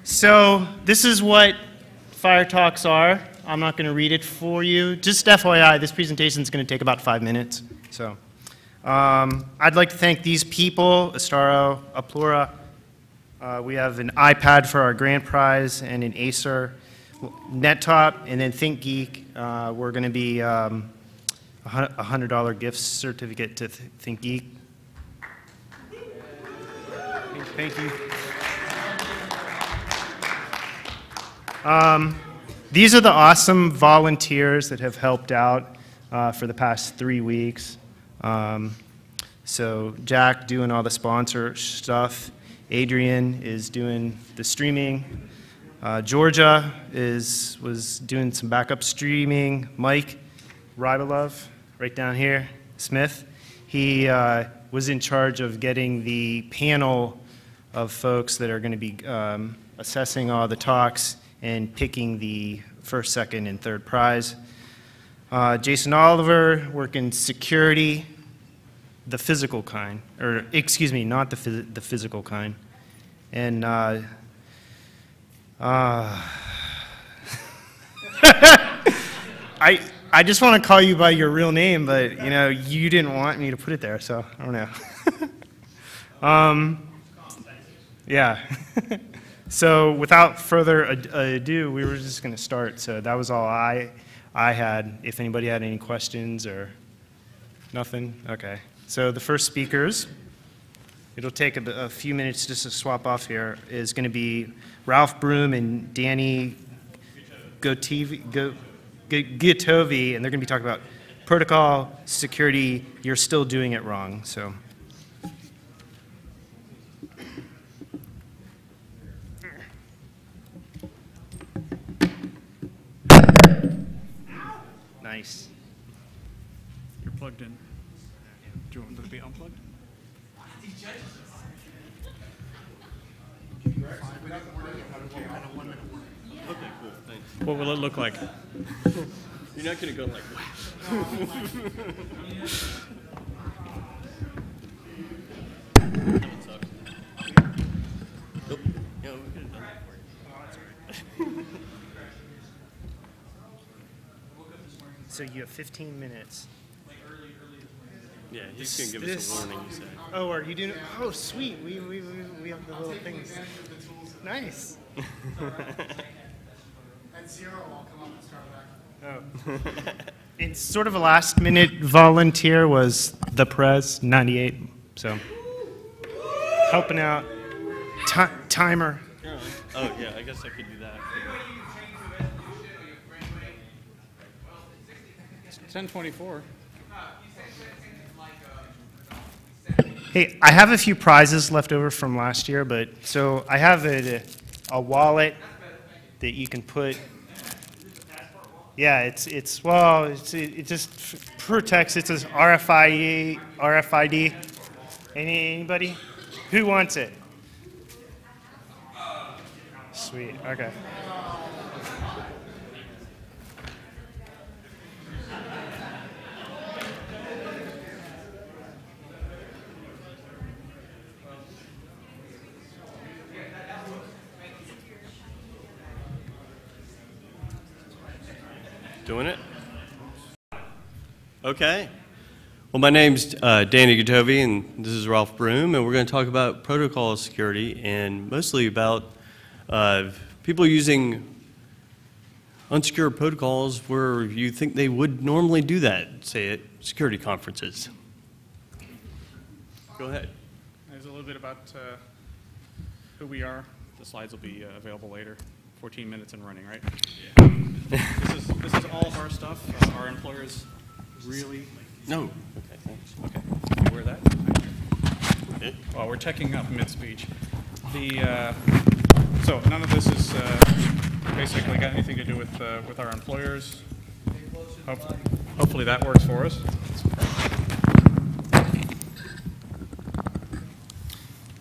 So this is what Firetalks are. I'm not going to read it for you. Just FYI, this presentation is going to take about 5 minutes. So I'd like to thank these people, Astaro, Aplura. We have an iPad for our grand prize and an Acer, NetTop, and then ThinkGeek. We're going to be a $100 gift certificate to ThinkGeek. Thank you. These are the awesome volunteers that have helped out for the past 3 weeks. So Jack doing all the sponsor stuff. Adrian is doing the streaming. Georgia was doing some backup streaming. Mike Rybalov, right down here, Smith, he was in charge of getting the panel of folks that are going to be assessing all the talks and picking the first, second, and third prize. Jason Oliver working security, the physical kind, or excuse me, not the physical kind. And I just want to call you by your real name, but you know you didn't want me to put it there, so I don't know. Yeah. So without further ado, we were just going to start. So that was all I had. If anybody had any questions or nothing, okay. So the first speakers, it'll take a few minutes just to swap off here, is going to be Ralph Broom and Danny Gitovi, and they're going to be talking about protocol security. You're still doing it wrong. So. Nice. You're plugged in. Do you want them to be unplugged? Okay, cool, thanks. What will it look like? You're not going to go like, wow. That sucks. Nope. Yeah, we could have done that for you. That's all right. So you have 15 minutes. Yeah, he's going to give us a warning, he said. Oh, are you doing it? Oh, sweet. We have the little things. Nice. At 0, I'll come up and start back. Oh. It's sort of a last-minute volunteer was the Prez 98, so helping out. Timer. Oh, yeah, I guess I could do that. It's 10:24. Hey, I have a few prizes left over from last year, but so I have a wallet that you can put. Yeah, it just protects. It's an RFID. Anybody? Who wants it? Sweet. Okay. Doing it? Okay. Well, my name's Danny Gitovi, and this is Ralph Broom, and we're going to talk about protocol security and mostly about people using unsecure protocols where you think they would normally do that, say at security conferences. Go ahead. There's a little bit about who we are. The slides will be available later. 14 minutes and running, right? Yeah. This is all of our stuff. Our employers really... No. Okay, thanks. Okay. You wear that? Okay. Well, we're teching up mid-speech. So none of this is basically got anything to do with our employers. Hopefully that works for us.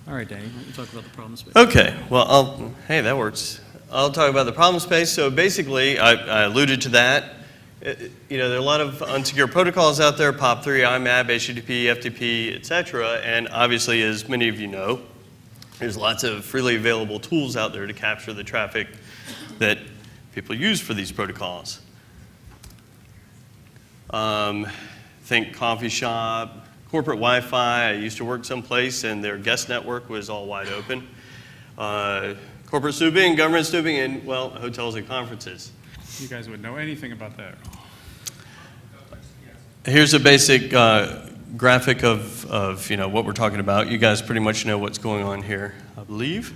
All right, Danny, why don't you talk about the problem space? Okay, well, hey, that works. I'll talk about the problem space. So basically, I alluded to that. There are a lot of unsecure protocols out there, POP3, IMAP, HTTP, FTP, etc. And obviously, as many of you know, There's lots of freely available tools out there to capture the traffic that people use for these protocols. Think coffee shop, corporate Wi-Fi. I used to work someplace and their guest network was all wide open. Corporate snooping, government snooping, and, well, hotels and conferences. You guys would know anything about that. Here's a basic graphic of what we're talking about. You guys pretty much know what's going on here, I believe.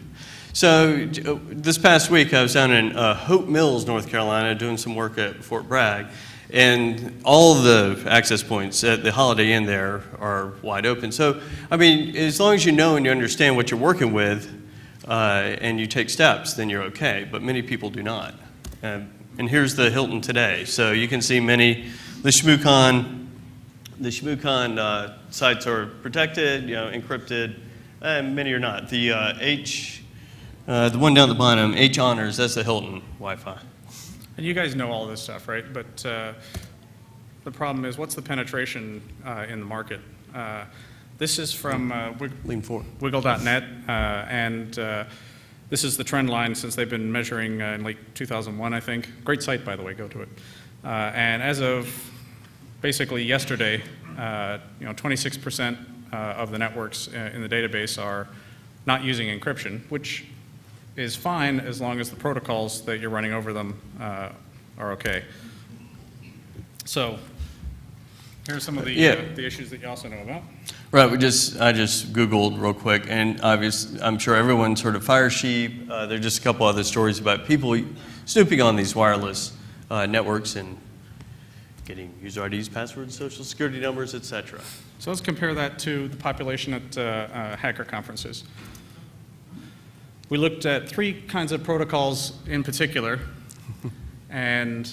So this past week, I was down in Hope Mills, North Carolina, doing some work at Fort Bragg. And all the access points at the Holiday Inn there are wide open. So, I mean, as long as you know and you understand what you're working with and you take steps, then you're okay. But many people do not. And here's the Hilton today. So you can see many, the Shmoocon sites are protected, encrypted, and many are not. The the one down at the bottom, H Honors, that's the Hilton Wi-Fi. And you guys know all this stuff, right? But the problem is, what's the penetration in the market? This is from Lean forward. Wiggle.net, and this is the trend line since they've been measuring in like 2001, I think. Great site, by the way, go to it. And as of basically yesterday, 26% of the networks in the database are not using encryption, which is fine as long as the protocols that you're running over them are okay. So here are some of the issues that you also know about. Right, I just Googled real quick, and I'm sure everyone's heard of Fire Sheep. There are just a couple other stories about people snooping on these wireless networks and getting user IDs, passwords, social security numbers, etc. So let's compare that to the population at hacker conferences. We looked at 3 kinds of protocols in particular, and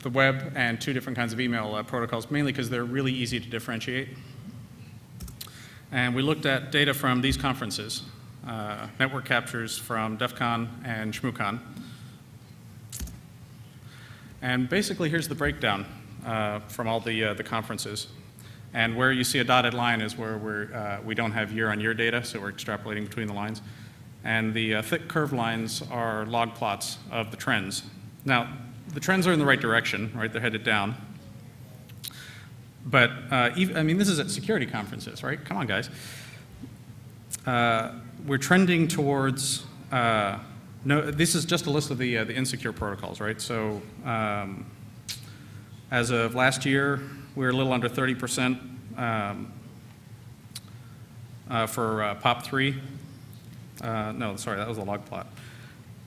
the web and 2 different kinds of email protocols, mainly because they're really easy to differentiate. And we looked at data from these conferences, network captures from DEF CON and Shmoocon. And basically, here's the breakdown from all the conferences. And where you see a dotted line is where we don't have year-on-year data, so we're extrapolating between the lines. And the thick curved lines are log plots of the trends. Now, the trends are in the right direction, right? They're headed down. But, I mean, this is at security conferences, right? Come on, guys. We're trending towards, this is just a list of the insecure protocols, right? So, as of last year, we're a little under 30% for POP3. No, sorry, that was a log plot.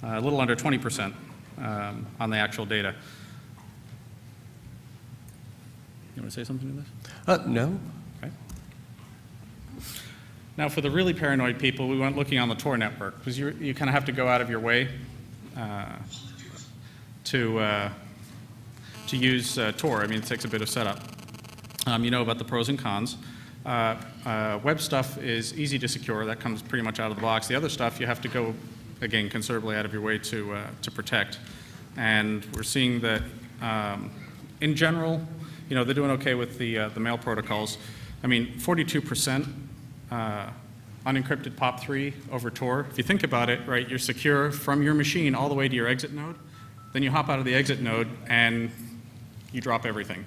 A little under 20% on the actual data. You want to say something to this? No. Okay. Now, for the really paranoid people, we went looking on the Tor network, because you kind of have to go out of your way to use Tor. I mean, it takes a bit of setup. You know about the pros and cons. Web stuff is easy to secure. That comes pretty much out of the box. The other stuff, you have to go, again, considerably out of your way to protect. And we're seeing that, in general, they're doing okay with the mail protocols. I mean, 42% unencrypted POP3 over Tor. If you think about it, right, you're secure from your machine all the way to your exit node. Then you hop out of the exit node and you drop everything.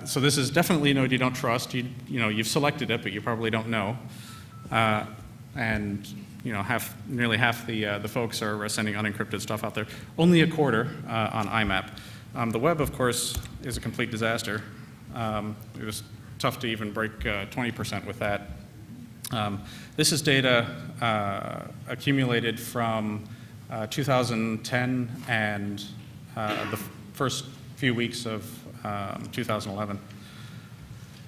So this is definitely a node you don't trust. You've selected it, but you probably don't know. And nearly half the folks are sending unencrypted stuff out there. Only a quarter on IMAP. The web, of course, is a complete disaster. It was tough to even break 20% with that. This is data accumulated from 2010 and the first few weeks of 2011.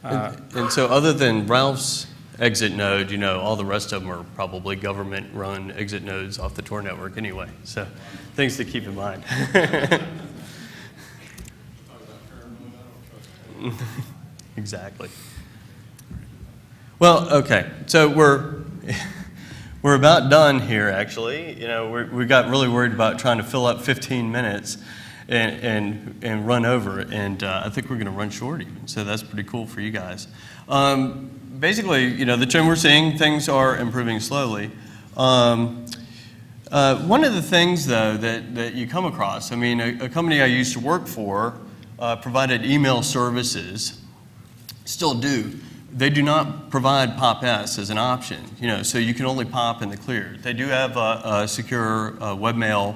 And so other than Ralph's exit node, all the rest of them are probably government-run exit nodes off the Tor network anyway. So things to keep in mind. Exactly. Well, okay. So we're about done here, actually. We got really worried about trying to fill up 15 minutes and run over, and I think we're going to run short even. So that's pretty cool for you guys. basically, the trend we're seeing, things are improving slowly. One of the things, though, that you come across, I mean, a company I used to work for provided email services, still do. They do not provide POP-S as an option, so you can only POP in the clear. They do have a secure webmail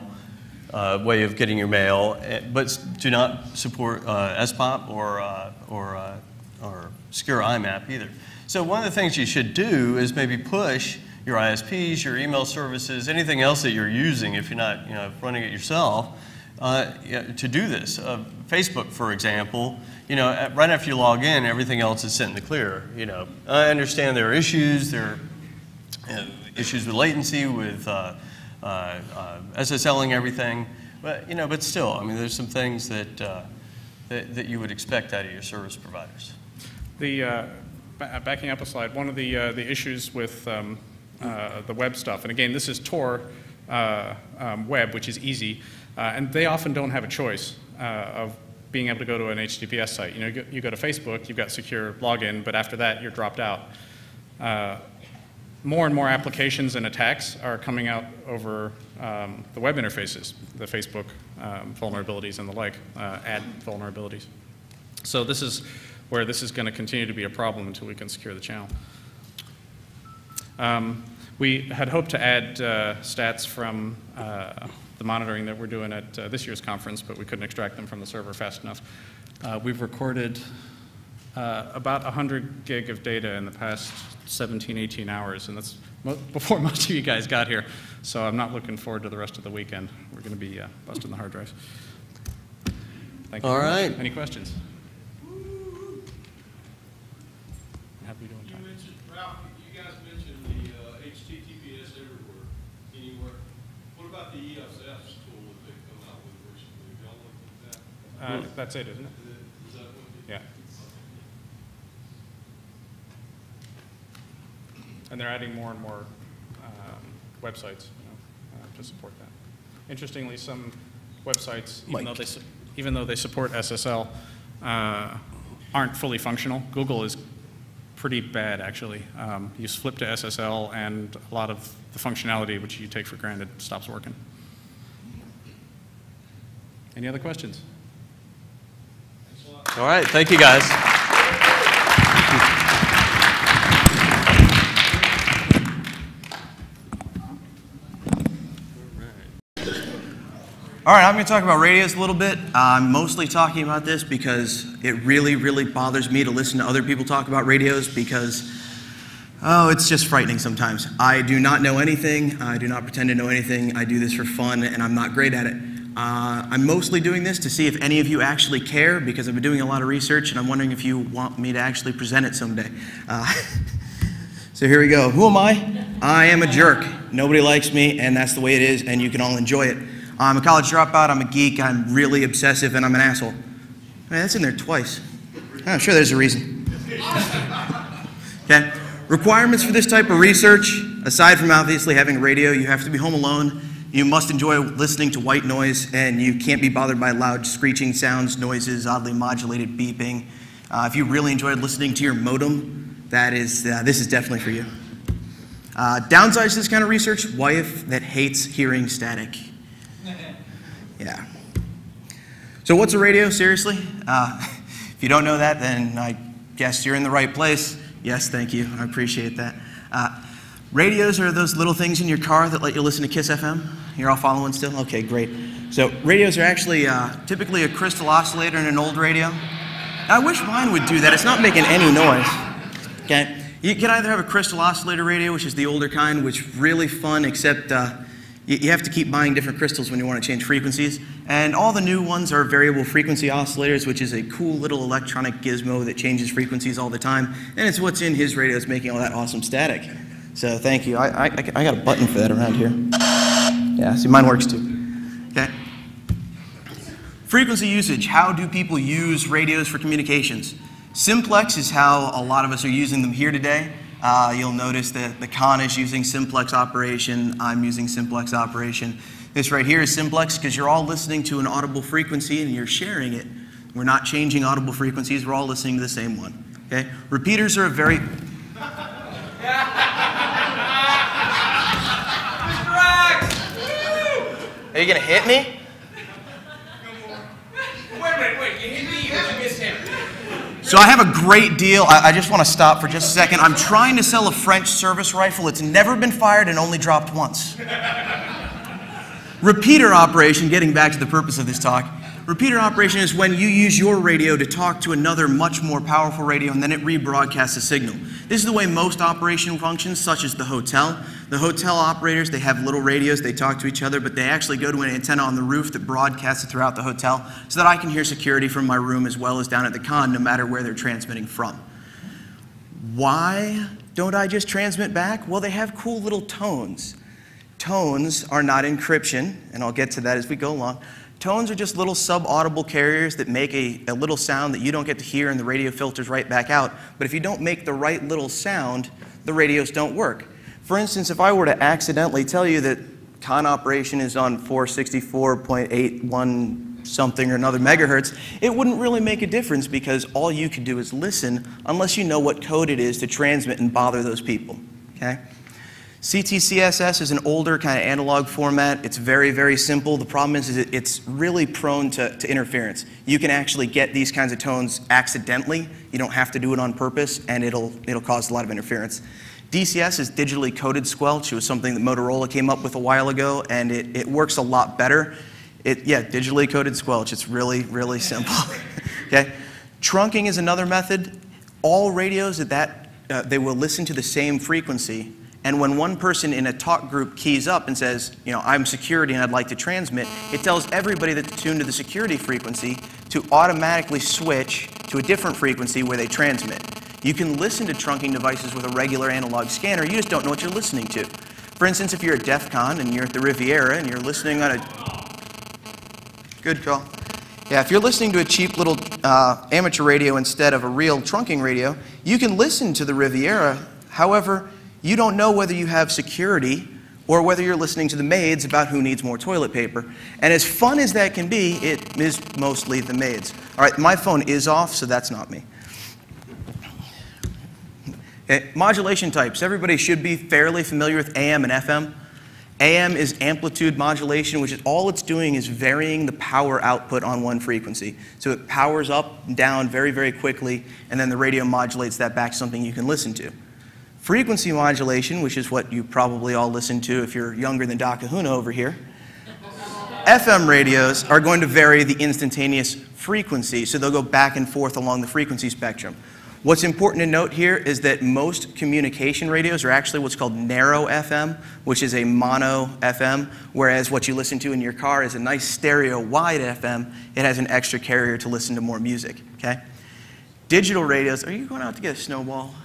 way of getting your mail, but do not support SPOP or secure IMAP either. So one of the things you should do is maybe push your ISPs, your email services, anything else that you're using if you're not running it yourself, to do this. Facebook, for example, right after you log in, everything else is set in the clear. I understand there are issues. There are issues with latency, with SSLing everything, but still, I mean, there's some things that you would expect out of your service providers. Backing up a slide, one of the issues with the web stuff, and again, this is Tor web, which is easy, and they often don't have a choice of being able to go to an HTTPS site. You go to Facebook, you've got secure login, but after that, you're dropped out. More and more applications and attacks are coming out over the web interfaces, the Facebook vulnerabilities and the like, ad vulnerabilities. So this is where this is going to continue to be a problem until we can secure the channel. We had hoped to add stats from the monitoring that we're doing at this year's conference, but we couldn't extract them from the server fast enough. We've recorded about 100 gig of data in the past 17, 18 hours, and that's before most of you guys got here. So I'm not looking forward to the rest of the weekend. We're going to be busting the hard drives. Thank you. All right. Any questions? Happy doing time. Ralph, you guys mentioned the HTTPS everywhere, anywhere. What about the ESS tool that they come out with recently? Have y'all looked at that? That's it, isn't it? Is that what it is? Yeah. And they're adding more and more websites to support that. Interestingly, some websites, even though they support SSL, aren't fully functional. Google is pretty bad, actually. You flip to SSL, and a lot of the functionality, which you take for granted, stops working. Any other questions? All right, thank you, guys. All right, I'm going to talk about radios a little bit. I'm mostly talking about this because it really, really bothers me to listen to other people talk about radios because, it's just frightening sometimes. I do not know anything. I do not pretend to know anything. I do this for fun, and I'm not great at it. I'm mostly doing this to see if any of you actually care because I've been doing a lot of research, and I'm wondering if you want me to actually present it someday. So here we go. Who am I? I am a jerk. Nobody likes me, and that's the way it is, and you can all enjoy it. I'm a college dropout, I'm a geek, I'm really obsessive, and I'm an asshole. Man, that's in there twice. I'm sure there's a reason. Okay. Requirements for this type of research, aside from obviously having a radio, you have to be home alone, you must enjoy listening to white noise, and you can't be bothered by loud screeching sounds, noises, oddly modulated beeping. If you really enjoyed listening to your modem, this is definitely for you. Downsides to this kind of research, wife that hates hearing static. Yeah. So what's a radio, seriously? If you don't know that, then I guess you're in the right place. Yes, thank you. I appreciate that. Radios are those little things in your car that let you listen to KISS FM. You're all following still? Okay, great. So radios are actually typically a crystal oscillator in an old radio. I wish mine would do that. It's not making any noise. Okay. You can either have a crystal oscillator radio, which is the older kind, which is really fun, except you have to keep buying different crystals when you want to change frequencies. And all the new ones are variable frequency oscillators, which is a cool little electronic gizmo that changes frequencies all the time. And it's what's in his radios making all that awesome static. So thank you. I got a button for that around here. Yeah, see, mine works too. Okay. Frequency usage. How do people use radios for communications? Simplex is how a lot of us are using them here today. You'll notice that the con is using simplex operation. I'm using simplex operation. This right here is simplex because you're all listening to an audible frequency and you're sharing it. We're not changing audible frequencies. We're all listening to the same one. Okay? Repeaters are a very... Are you going to hit me? Wait, you hit me, but you missed him. So I have a great deal. I just want to stop for just a second. I'm trying to sell a French service rifle. It's never been fired and only dropped once. Repeater operation, getting back to the purpose of this talk. Repeater operation is when you use your radio to talk to another much more powerful radio and then it rebroadcasts a signal. This is the way most operation functions, such as the hotel. The hotel operators, they have little radios, they talk to each other, but they actually go to an antenna on the roof that broadcasts it throughout the hotel so that I can hear security from my room as well as down at the con, no matter where they're transmitting from. Why don't I just transmit back? Well, they have cool little tones. Tones are not encryption, and I'll get to that as we go along. Tones are just little sub-audible carriers that make a little sound that you don't get to hear and the radio filters right back out. But if you don't make the right little sound, the radios don't work. For instance, if I were to accidentally tell you that con operation is on 464.81 something or another megahertz, it wouldn't really make a difference because all you could do is listen unless you know what code it is to transmit and bother those people, okay? CTCSS is an older kind of analog format. It's very, very simple. The problem is it's really prone to interference. You can actually get these kinds of tones accidentally. You don't have to do it on purpose, and it'll cause a lot of interference. DCS is digitally coded squelch. It was something that Motorola came up with a while ago, and it works a lot better. Yeah, digitally coded squelch. It's really, really simple. Okay? Trunking is another method. All radios they will listen to the same frequency. And when one person in a talk group keys up and says, you know, I'm security and I'd like to transmit, it tells everybody that's tuned to the security frequency to automatically switch to a different frequency where they transmit. You can listen to trunking devices with a regular analog scanner, you just don't know what you're listening to. For instance, if you're at DEF CON and you're at the Riviera and you're listening on a... Good call. Yeah, if you're listening to a cheap little amateur radio instead of a real trunking radio, you can listen to the Riviera. However, you don't know whether you have security or whether you're listening to the maids about who needs more toilet paper. And as fun as that can be, it is mostly the maids. All right, my phone is off, so that's not me. Okay, modulation types. Everybody should be fairly familiar with AM and FM. AM is amplitude modulation, which is all it's doing is varying the power output on one frequency. So it powers up and down very, very quickly, and then the radio modulates that back to something you can listen to. Frequency modulation, which is what you probably all listen to if you're younger than Doc Kahuna over here. FM radios are going to vary the instantaneous frequency, so they'll go back and forth along the frequency spectrum. What's important to note here is that most communication radios are actually what's called narrow FM, which is a mono FM, whereas what you listen to in your car is a nice stereo wide FM. It has an extra carrier to listen to more music, okay? Digital radios, are you going out to get a snowball?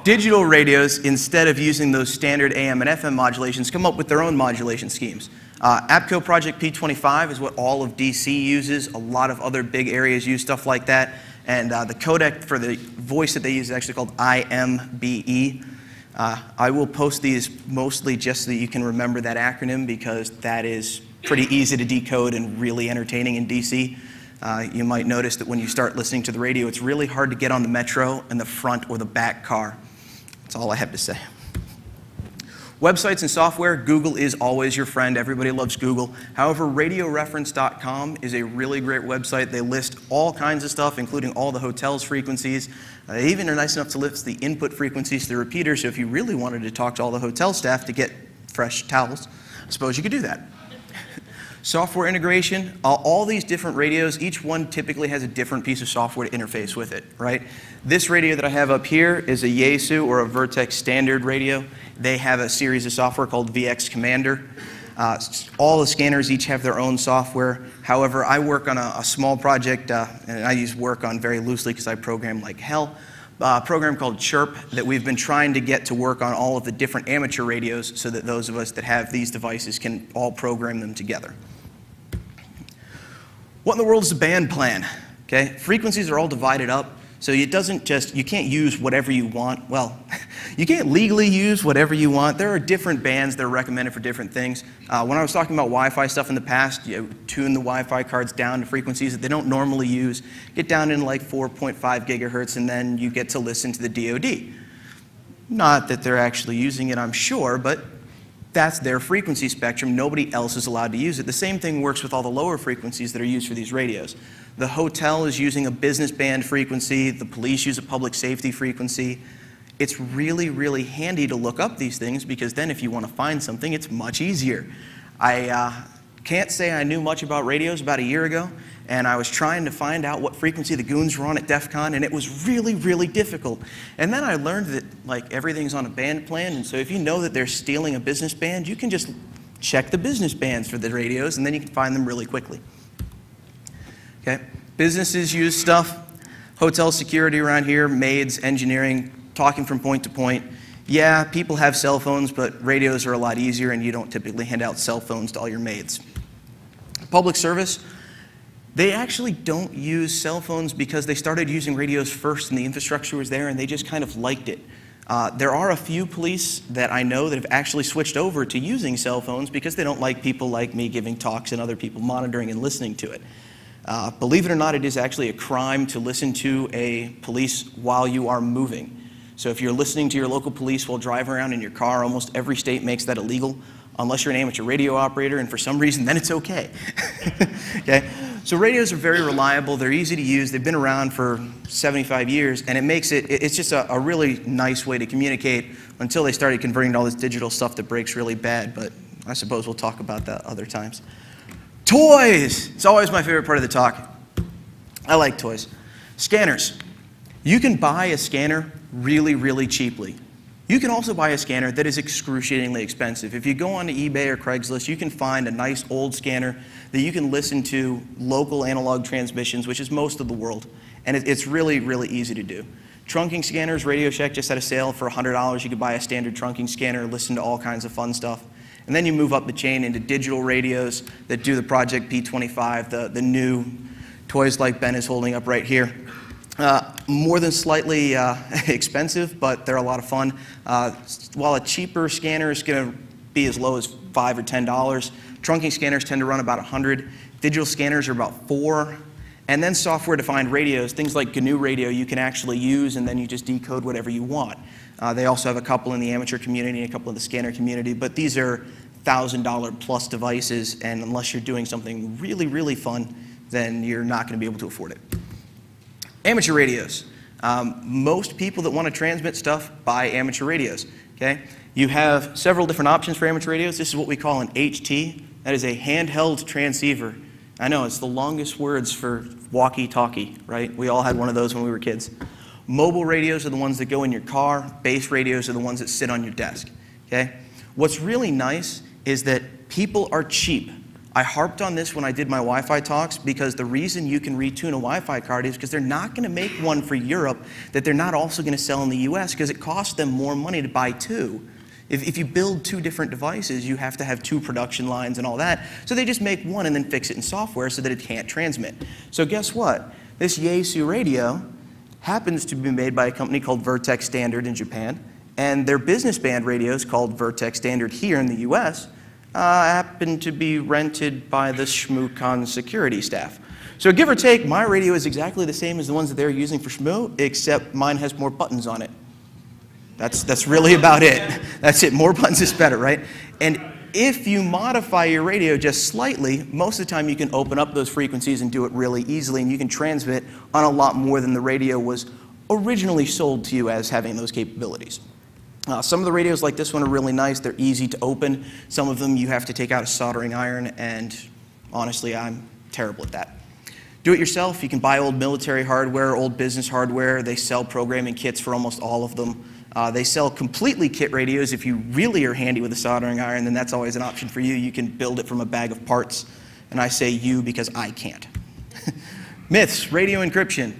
Digital radios, instead of using those standard AM and FM modulations, come up with their own modulation schemes. APCO Project P25 is what all of DC uses. A lot of other big areas use stuff like that. And the codec for the voice that they use is actually called IMBE. I will post these mostly just so that you can remember that acronym because that is pretty easy to decode and really entertaining in DC. You might notice that when you start listening to the radio, it's really hard to get on the metro in the front or the back car. That's all I have to say. Websites and software, Google is always your friend. Everybody loves Google. However, radioreference.com is a really great website. They list all kinds of stuff, including all the hotel's frequencies. They even are nice enough to list the input frequencies to the repeater, so if you really wanted to talk to all the hotel staff to get fresh towels, I suppose you could do that. Software integration, all these different radios, each one typically has a different piece of software to interface with it, right? This radio that I have up here is a Yaesu or a Vertex standard radio. They have a series of software called VX Commander. All the scanners each have their own software. However, I work on a small project, and I use work on very loosely because I program like hell, a program called Chirp that we've been trying to get to work on all of the different amateur radios so that those of us that have these devices can all program them together. What in the world is a band plan? Okay, frequencies are all divided up, so it doesn't just, you can't use whatever you want. Well, you can't legally use whatever you want. There are different bands that are recommended for different things. When I was talking about Wi-Fi stuff in the past, you tune the Wi-Fi cards down to frequencies that they don't normally use, get down in like 4.5 gigahertz, and then you get to listen to the DoD. Not that they're actually using it, I'm sure, but that's their frequency spectrum. Nobody else is allowed to use it. The same thing works with all the lower frequencies that are used for these radios. The hotel is using a business band frequency. The police use a public safety frequency. It's really, really handy to look up these things because then if you want to find something, it's much easier. I can't say I knew much about radios about a year ago, and I was trying to find out what frequency the goons were on at DEF CON, and it was really, really difficult. And then I learned that like everything's on a band plan, and so if you know that they're stealing a business band, you can just check the business bands for the radios, and then you can find them really quickly. Okay, businesses use stuff, hotel security around here, maids, engineering, talking from point to point. Yeah, people have cell phones, but radios are a lot easier, and you don't typically hand out cell phones to all your maids. Public service, they actually don't use cell phones because they started using radios first and the infrastructure was there and they just kind of liked it. There are a few police that I know that have actually switched over to using cell phones because they don't like people like me giving talks and other people monitoring and listening to it. Believe it or not, it is actually a crime to listen to a police while you are moving. So if you're listening to your local police while driving around in your car, almost every state makes that illegal. Unless you're an amateur radio operator, and for some reason, then it's okay. Okay? So radios are very reliable. They're easy to use. They've been around for 75 years, and it makes it's just a really nice way to communicate until they started converting to all this digital stuff that breaks really bad, but I suppose we'll talk about that other times. Toys! It's always my favorite part of the talk. I like toys. Scanners. You can buy a scanner really, really cheaply. You can also buy a scanner that is excruciatingly expensive. If you go onto eBay or Craigslist, you can find a nice old scanner that you can listen to local analog transmissions, which is most of the world, and it's really, really easy to do. Trunking scanners, Radio Shack just had a sale for $100. You could buy a standard trunking scanner, listen to all kinds of fun stuff. And then you move up the chain into digital radios that do the Project P25, the new toys like Ben is holding up right here. More than slightly expensive, but they're a lot of fun. While a cheaper scanner is going to be as low as $5 or $10, trunking scanners tend to run about $100. Digital scanners are about $4. And then software-defined radios, things like GNU Radio, you can actually use, and then you just decode whatever you want. They also have a couple in the amateur community and a couple in the scanner community, but these are $1,000 plus devices, and unless you're doing something really, really fun, then you're not going to be able to afford it. Amateur radios. Most people that want to transmit stuff buy amateur radios. Okay? You have several different options for amateur radios. This is what we call an HT. That is a handheld transceiver. I know, it's the longest words for walkie-talkie, right? We all had one of those when we were kids. Mobile radios are the ones that go in your car. Base radios are the ones that sit on your desk. Okay? What's really nice is that people are cheap. I harped on this when I did my Wi-Fi talks because the reason you can retune a Wi-Fi card is because they're not going to make one for Europe that they're not also going to sell in the US because it costs them more money to buy two. If you build two different devices, you have to have two production lines and all that. So they just make one and then fix it in software so that it can't transmit. So guess what? This Yaesu radio happens to be made by a company called Vertex Standard in Japan, and their business band radios called Vertex Standard here in the US happen to be rented by the Shmoocon security staff. So give or take, my radio is exactly the same as the ones that they're using for Shmoo, except mine has more buttons on it. That's really about it. That's it. More buttons is better, right? And if you modify your radio just slightly, most of the time you can open up those frequencies and do it really easily, and you can transmit on a lot more than the radio was originally sold to you as having those capabilities. Some of the radios like this one are really nice. They're easy to open. Some of them you have to take out a soldering iron, and honestly, I'm terrible at that. Do it yourself. You can buy old military hardware, old business hardware. They sell programming kits for almost all of them. They sell completely kit radios. If you really are handy with a soldering iron, then that's always an option for you. You can build it from a bag of parts. And I say you because I can't. Myths, radio encryption.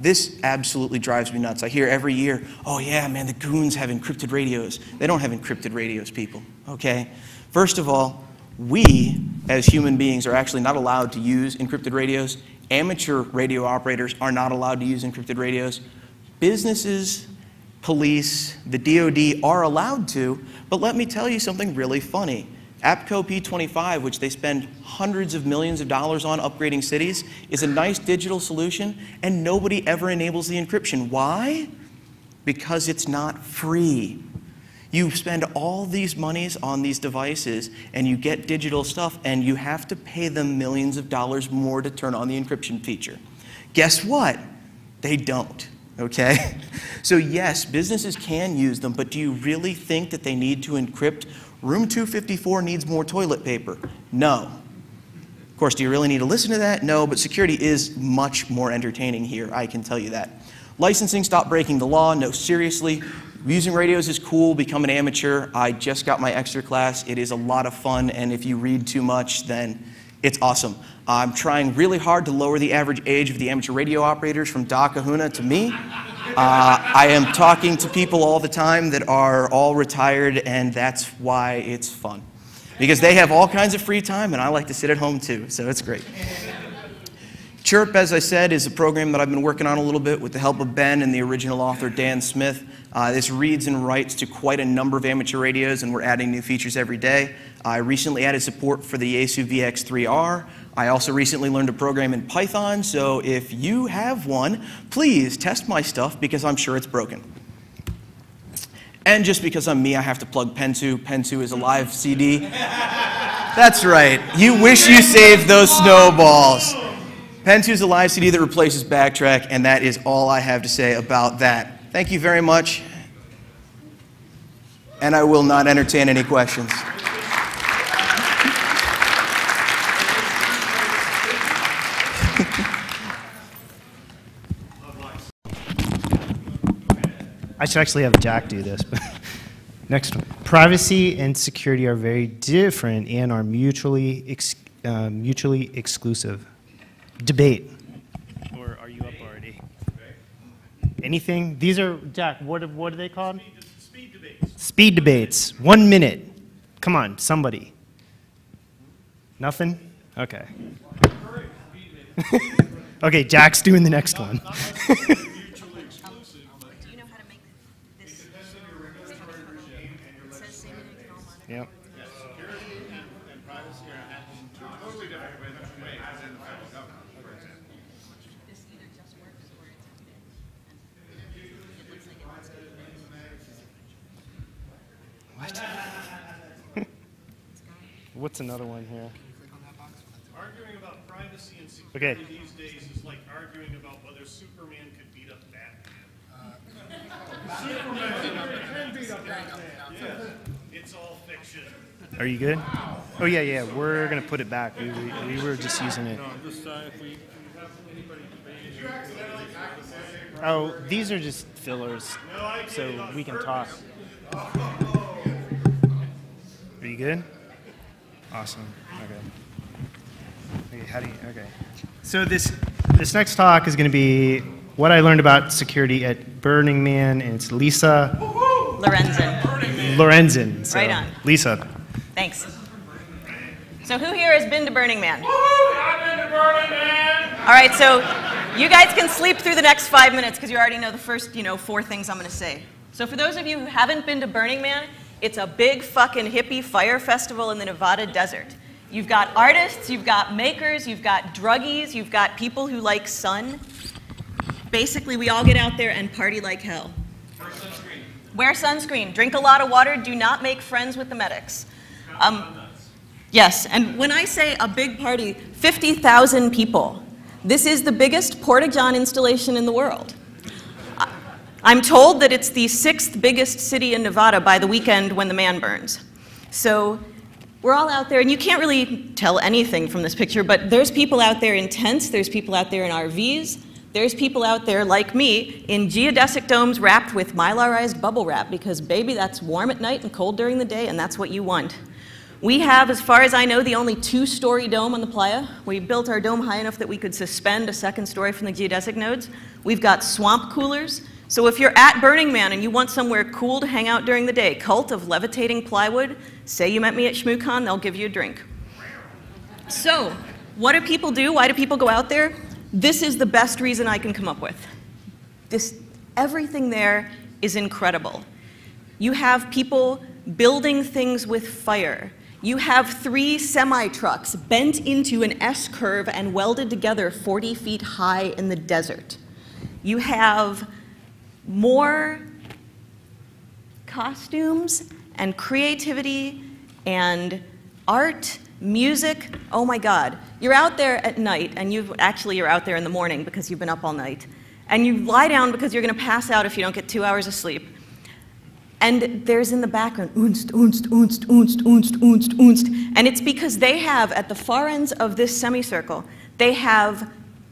This absolutely drives me nuts. I hear every year, oh yeah, man, the goons have encrypted radios. They don't have encrypted radios, people, okay? First of all, we, as human beings, are actually not allowed to use encrypted radios. Amateur radio operators are not allowed to use encrypted radios. Businesses, police, the DoD are allowed to, but let me tell you something really funny. APCO P25, which they spend hundreds of millions of dollars on upgrading cities, is a nice digital solution, and nobody ever enables the encryption. Why? Because it's not free. You spend all these monies on these devices, and you get digital stuff, and you have to pay them millions of dollars more to turn on the encryption feature. Guess what? They don't, okay? So yes, businesses can use them, but do you really think that they need to encrypt? Room 254 needs more toilet paper. No. Of course, do you really need to listen to that? No, but security is much more entertaining here, I can tell you that. Licensing, stop breaking the law. No, seriously. Using radios is cool, become an amateur. I just got my extra class. It is a lot of fun, and if you read too much, then it's awesome. I'm trying really hard to lower the average age of the amateur radio operators from Da Kahuna to me. I am talking to people all the time that are all retired, and that's why it's fun. Because they have all kinds of free time, and I like to sit at home too, so it's great. Chirp, as I said, is a program that I've been working on a little bit with the help of Ben and the original author, Dan Smith. This reads and writes to quite a number of amateur radios, and we're adding new features every day. I recently added support for the Yaesu VX3R. I also recently learned to program in Python, so if you have one, please test my stuff because I'm sure it's broken. And just because I'm me, I have to plug Pentu. Pentu is a live CD. That's right. You wish you saved those snowballs. Pentu is a live CD that replaces Backtrack, and that is all I have to say about that. Thank you very much, and I will not entertain any questions. I should actually have Jack do this. But next one. Privacy and security are very different and are mutually exclusive. Debate. Or are you up already? Anything? These are, Jack, what are they called? Speed debates. Speed debates. 1 minute. Come on, somebody. Nothing? Okay. Okay, Jack's doing the next one. Yep. And privacy are handled totally different ways as in the federal government, for example. This either just works or it's outdated. It looks like it must What? What's another one here? Arguing about privacy and security Okay. these days is like arguing about whether Superman could beat up Batman. Superman can beat up Batman. Yeah. It's all fiction. Are you good? Oh, yeah, yeah. We're going to put it back. We were just using it. Just if we have anybody debating. Oh, these are just fillers, so we can talk. Are you good? Awesome. Okay. Okay. So this next talk is going to be what I learned about security at Burning Man, and it's Lisa Lorenzen. So, Right on. Lisa. Thanks. So who here has been to Burning Man? I've been to Burning Man! All right, so you guys can sleep through the next 5 minutes because you already know the first, 4 things I'm going to say. So for those of you who haven't been to Burning Man, it's a big fucking hippie fire festival in the Nevada desert. You've got artists, you've got makers, you've got druggies, you've got people who like sun. Basically, we all get out there and party like hell. Wear sunscreen, drink a lot of water, do not make friends with the medics. Yes, and when I say a big party, 50,000 people. This is the biggest Porta-John installation in the world. I'm told that it's the 6th biggest city in Nevada by the weekend when the man burns. So we're all out there, and you can't really tell anything from this picture, but there's people out there in tents, there's people out there in RVs, there's people out there like me in geodesic domes wrapped with mylarized bubble wrap because, baby, that's warm at night and cold during the day, and that's what you want. We have, as far as I know, the only 2-story dome on the playa. We built our dome high enough that we could suspend a 2nd story from the geodesic nodes. We've got swamp coolers. So if you're at Burning Man and you want somewhere cool to hang out during the day, cult of levitating plywood, say you met me at Shmoocon, they'll give you a drink. So what do people do? Why do people go out there? This is the best reason I can come up with. Everything there is incredible. You have people building things with fire. You have 3 semi-trucks bent into an S-curve and welded together 40 feet high in the desert. You have more costumes and creativity and art, music. Oh my God. You're out there at night, and you're out there in the morning because you've been up all night. And you lie down because you're going to pass out if you don't get 2 hours of sleep. And there's in the background, oonst, oonst, oonst, oonst, oonst, oonst, oonst. And it's because they have, at the far ends of this semicircle, they have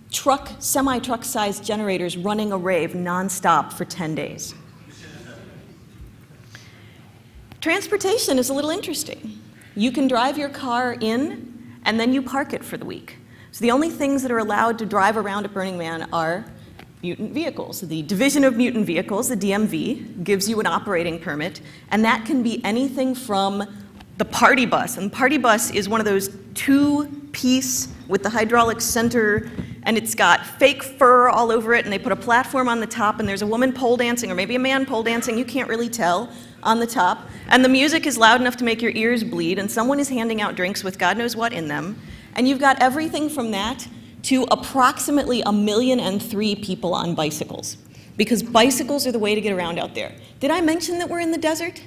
semi-truck-sized generators running a rave nonstop for 10 days. Transportation is a little interesting. You can drive your car in, and then you park it for the week. So the only things that are allowed to drive around at Burning Man are mutant vehicles. The Division of Mutant Vehicles, the DMV, gives you an operating permit, and that can be anything from the party bus. And the party bus is one of those two-piece with the hydraulic center, and it's got fake fur all over it, and they put a platform on the top, and there's a woman pole dancing, or maybe a man pole dancing, you can't really tell, on the top. And the music is loud enough to make your ears bleed, and someone is handing out drinks with God knows what in them. And you've got everything from that to approximately 1,000,003 people on bicycles, because bicycles are the way to get around out there. Did I mention that we're in the desert?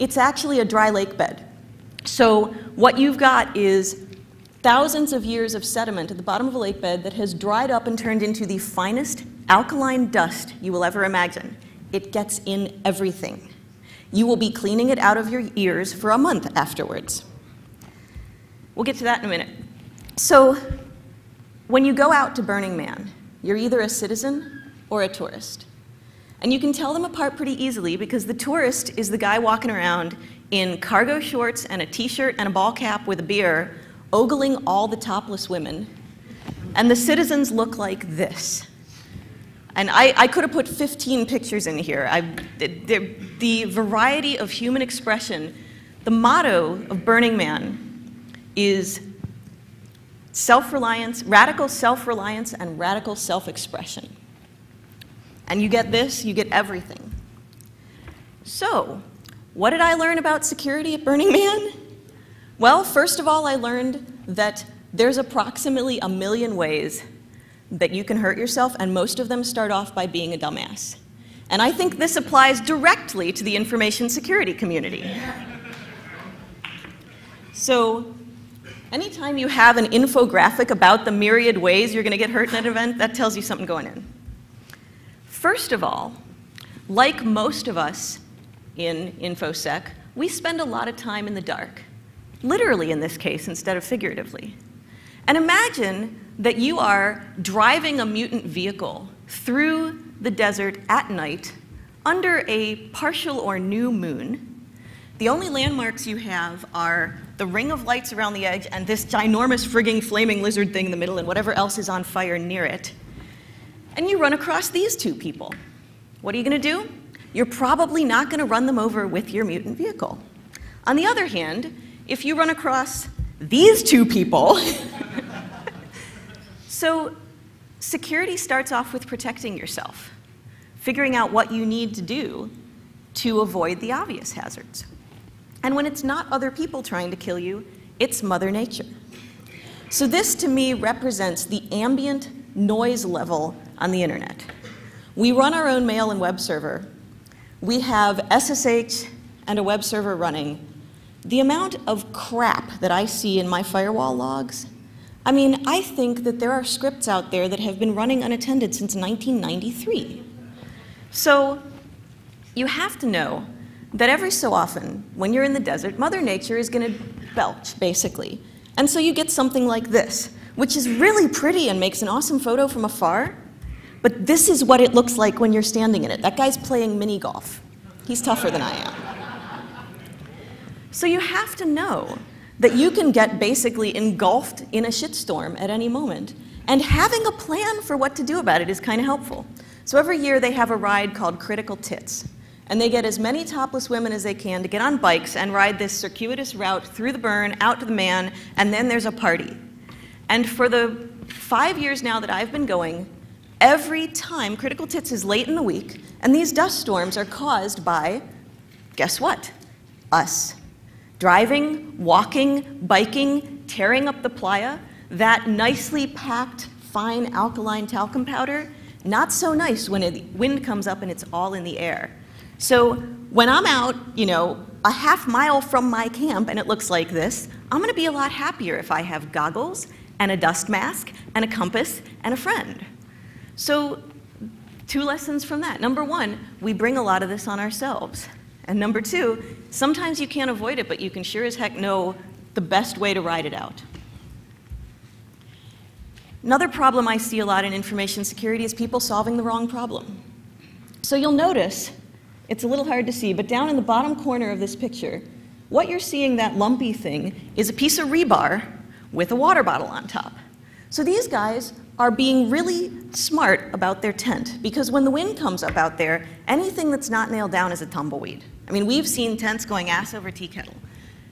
It's actually a dry lake bed. So what you've got is thousands of years of sediment at the bottom of a lake bed that has dried up and turned into the finest alkaline dust you will ever imagine. It gets in everything. You will be cleaning it out of your ears for a month afterwards. We'll get to that in a minute. So when you go out to Burning Man, you're either a citizen or a tourist. And you can tell them apart pretty easily because the tourist is the guy walking around in cargo shorts and a t-shirt and a ball cap with a beer, ogling all the topless women. And the citizens look like this. And I could have put 15 pictures in here. The variety of human expression, the motto of Burning Man is self-reliance, radical self-reliance, and radical self-expression. And you get this, you get everything. So, what did I learn about security at Burning Man? Well, first of all, I learned that there's approximately 1 million ways that you can hurt yourself, and most of them start off by being a dumbass. And I think this applies directly to the information security community. So, anytime you have an infographic about the myriad ways you're going to get hurt in an event, that tells you something going in. First of all, like most of us in InfoSec, we spend a lot of time in the dark. Literally in this case, instead of figuratively. And imagine that you are driving a mutant vehicle through the desert at night under a partial or new moon. The only landmarks you have are the ring of lights around the edge and this ginormous frigging flaming lizard thing in the middle and whatever else is on fire near it. And you run across these two people. What are you going to do? You're probably not going to run them over with your mutant vehicle. On the other hand, if you run across these two people, so security starts off with protecting yourself, figuring out what you need to do to avoid the obvious hazards. And when it's not other people trying to kill you, it's Mother Nature. So this, to me, represents the ambient noise level on the internet. We run our own mail and web server. We have SSH and a web server running. The amount of crap that I see in my firewall logs, I mean, I think that there are scripts out there that have been running unattended since 1993. So you have to know that every so often, when you're in the desert, Mother Nature is going to belch, basically. And so you get something like this, which is really pretty and makes an awesome photo from afar, but this is what it looks like when you're standing in it. That guy's playing mini golf. He's tougher than I am. So you have to know that you can get basically engulfed in a shitstorm at any moment, and having a plan for what to do about it is kind of helpful. So every year they have a ride called Critical Tits, and they get as many topless women as they can to get on bikes and ride this circuitous route through the burn, out to the man, and then there's a party. And for the 5 years now that I've been going, every time Critical Tits is late in the week, and these dust storms are caused by, guess what? Us. Driving, walking, biking, tearing up the playa, that nicely packed, fine alkaline talcum powder, not so nice when the wind comes up and it's all in the air. So when I'm out, you know, a half mile from my camp and it looks like this, I'm gonna be a lot happier if I have goggles and a dust mask and a compass and a friend. So 2 lessons from that. Number 1, we bring a lot of this on ourselves. And number 2, sometimes you can't avoid it, but you can sure as heck know the best way to ride it out. Another problem I see a lot in information security is people solving the wrong problem. So you'll notice, it's a little hard to see, but down in the bottom corner of this picture, what you're seeing, that lumpy thing, is a piece of rebar with a water bottle on top. So these guys are being really smart about their tent, because when the wind comes up out there, anything that's not nailed down is a tumbleweed. I mean, we've seen tents going ass over tea kettle.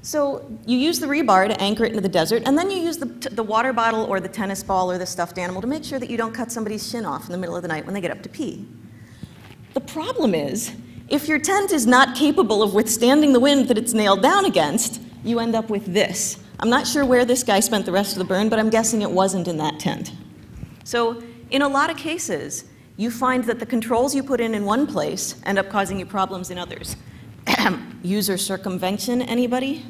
So you use the rebar to anchor it into the desert, and then you use the water bottle or the tennis ball or the stuffed animal to make sure that you don't cut somebody's shin off in the middle of the night when they get up to pee. The problem is, if your tent is not capable of withstanding the wind that it's nailed down against, you end up with this. I'm not sure where this guy spent the rest of the burn, but I'm guessing it wasn't in that tent. So in a lot of cases, you find that the controls you put in one place end up causing you problems in others. User circumvention, anybody?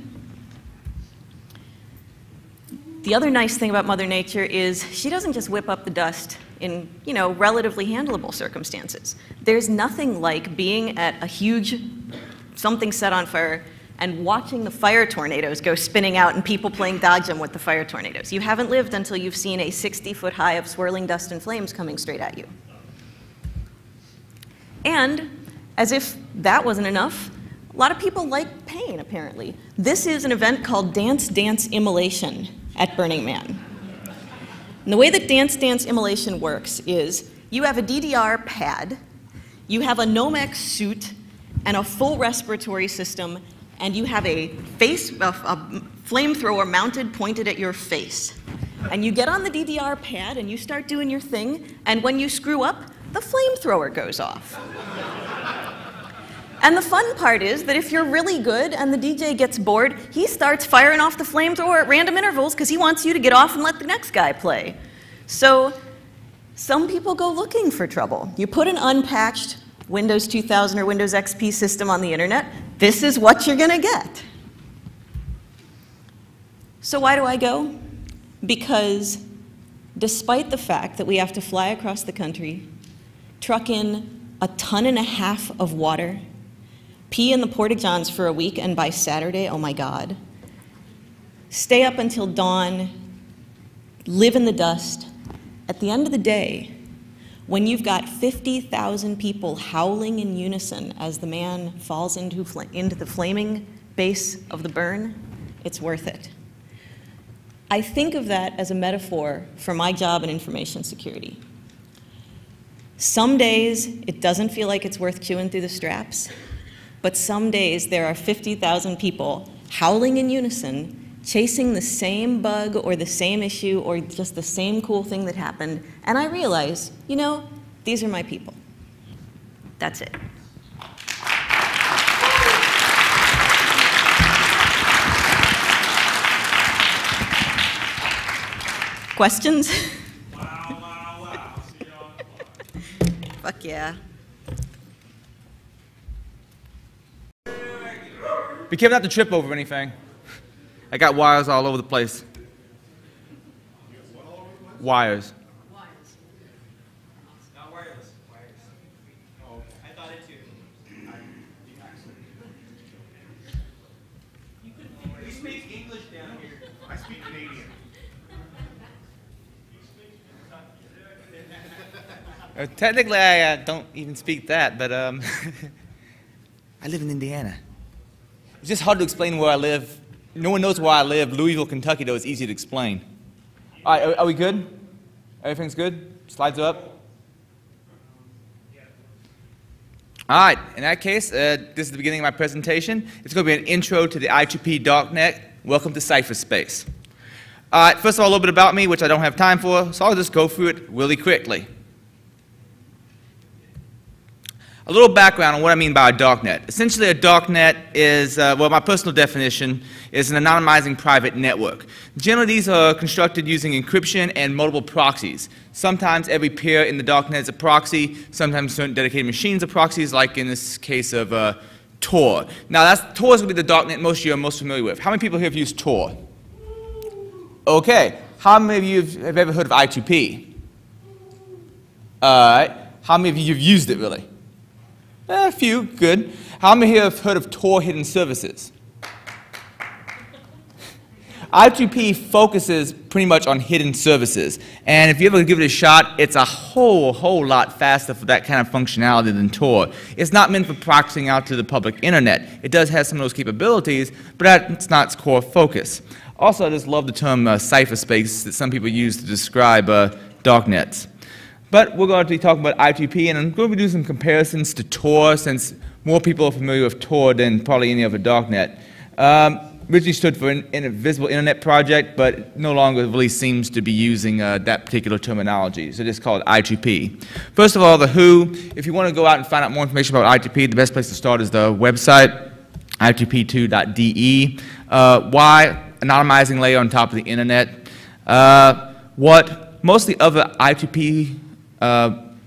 The other nice thing about Mother Nature is she doesn't just whip up the dust in, you know, relatively handleable circumstances. There's nothing like being at a huge something set on fire and watching the fire tornadoes go spinning out and people playing dodgem with the fire tornadoes. You haven't lived until you've seen a 60-foot high of swirling dust and flames coming straight at you. And as if that wasn't enough, a lot of people like pain, apparently. This is an event called Dance Dance Immolation at Burning Man. And the way that Dance Dance Immolation works is you have a DDR pad, you have a Nomex suit, and a full respiratory system, and you have a flamethrower mounted, pointed at your face. And you get on the DDR pad and you start doing your thing, and when you screw up, the flamethrower goes off. And the fun part is that if you're really good and the DJ gets bored, he starts firing off the flamethrower at random intervals because he wants you to get off and let the next guy play. So some people go looking for trouble. You put an unpatched Windows 2000 or Windows XP system on the internet, this is what you're going to get. So why do I go? Because despite the fact that we have to fly across the country, truck in 1.5 tons of water, pee in the porta-johns for a week, and by Saturday, oh my God, stay up until dawn, live in the dust, at the end of the day, when you've got 50,000 people howling in unison as the man falls into the flaming base of the burn, it's worth it. I think of that as a metaphor for my job in information security. Some days, it doesn't feel like it's worth chewing through the straps, but some days there are 50,000 people howling in unison, chasing the same bug or the same issue or just the same cool thing that happened, and I realize, you know, these are my people. That's it. Questions? Wow, wow, wow. Fuck yeah. Be careful not to trip over anything. I got wires all over the place. Wires. Not wireless. Wires. Oh, I thought it too. We speak English down here. I speak Canadian. Technically, I don't even speak that, but I live in Indiana. It's just hard to explain where I live. No one knows where I live. Louisville, Kentucky, though, it's easy to explain. All right, are we good? Everything's good? Slides are up? All right, in that case, this is the beginning of my presentation. It's going to be an intro to the I2P darknet. Welcome to cyberspace. All right, first of all, a little bit about me, which I don't have time for, so I'll just go through it really quickly. A little background on what I mean by a darknet. Essentially, a darknet is, well, my personal definition is an anonymizing private network. Generally, these are constructed using encryption and multiple proxies. Sometimes every peer in the darknet is a proxy. Sometimes certain dedicated machines are proxies, like in this case of Tor. Now, Tor is going to be the darknet most of you are most familiar with. How many people here have used Tor? Okay. How many of you have ever heard of I2P? All right. How many of you have used it, really? A few. Good. How many here have heard of Tor hidden services? I2P focuses pretty much on hidden services, and if you ever give it a shot, it's a whole lot faster for that kind of functionality than Tor. It's not meant for proxying out to the public internet. It does have some of those capabilities, but that's not its core focus. Also, I just love the term cypherspace that some people use to describe darknets. But we're going to be talking about I2P, and I'm going to be doing some comparisons to Tor, since more people are familiar with Tor than probably any other darknet. Originally stood for an Invisible Internet Project, but no longer really seems to be using that particular terminology, so just call it I2P. First of all, the WHO. If you want to go out and find out more information about I2P, the best place to start is the website, i2p2.de. Why? Anonymizing layer on top of the internet. What most of the other I2P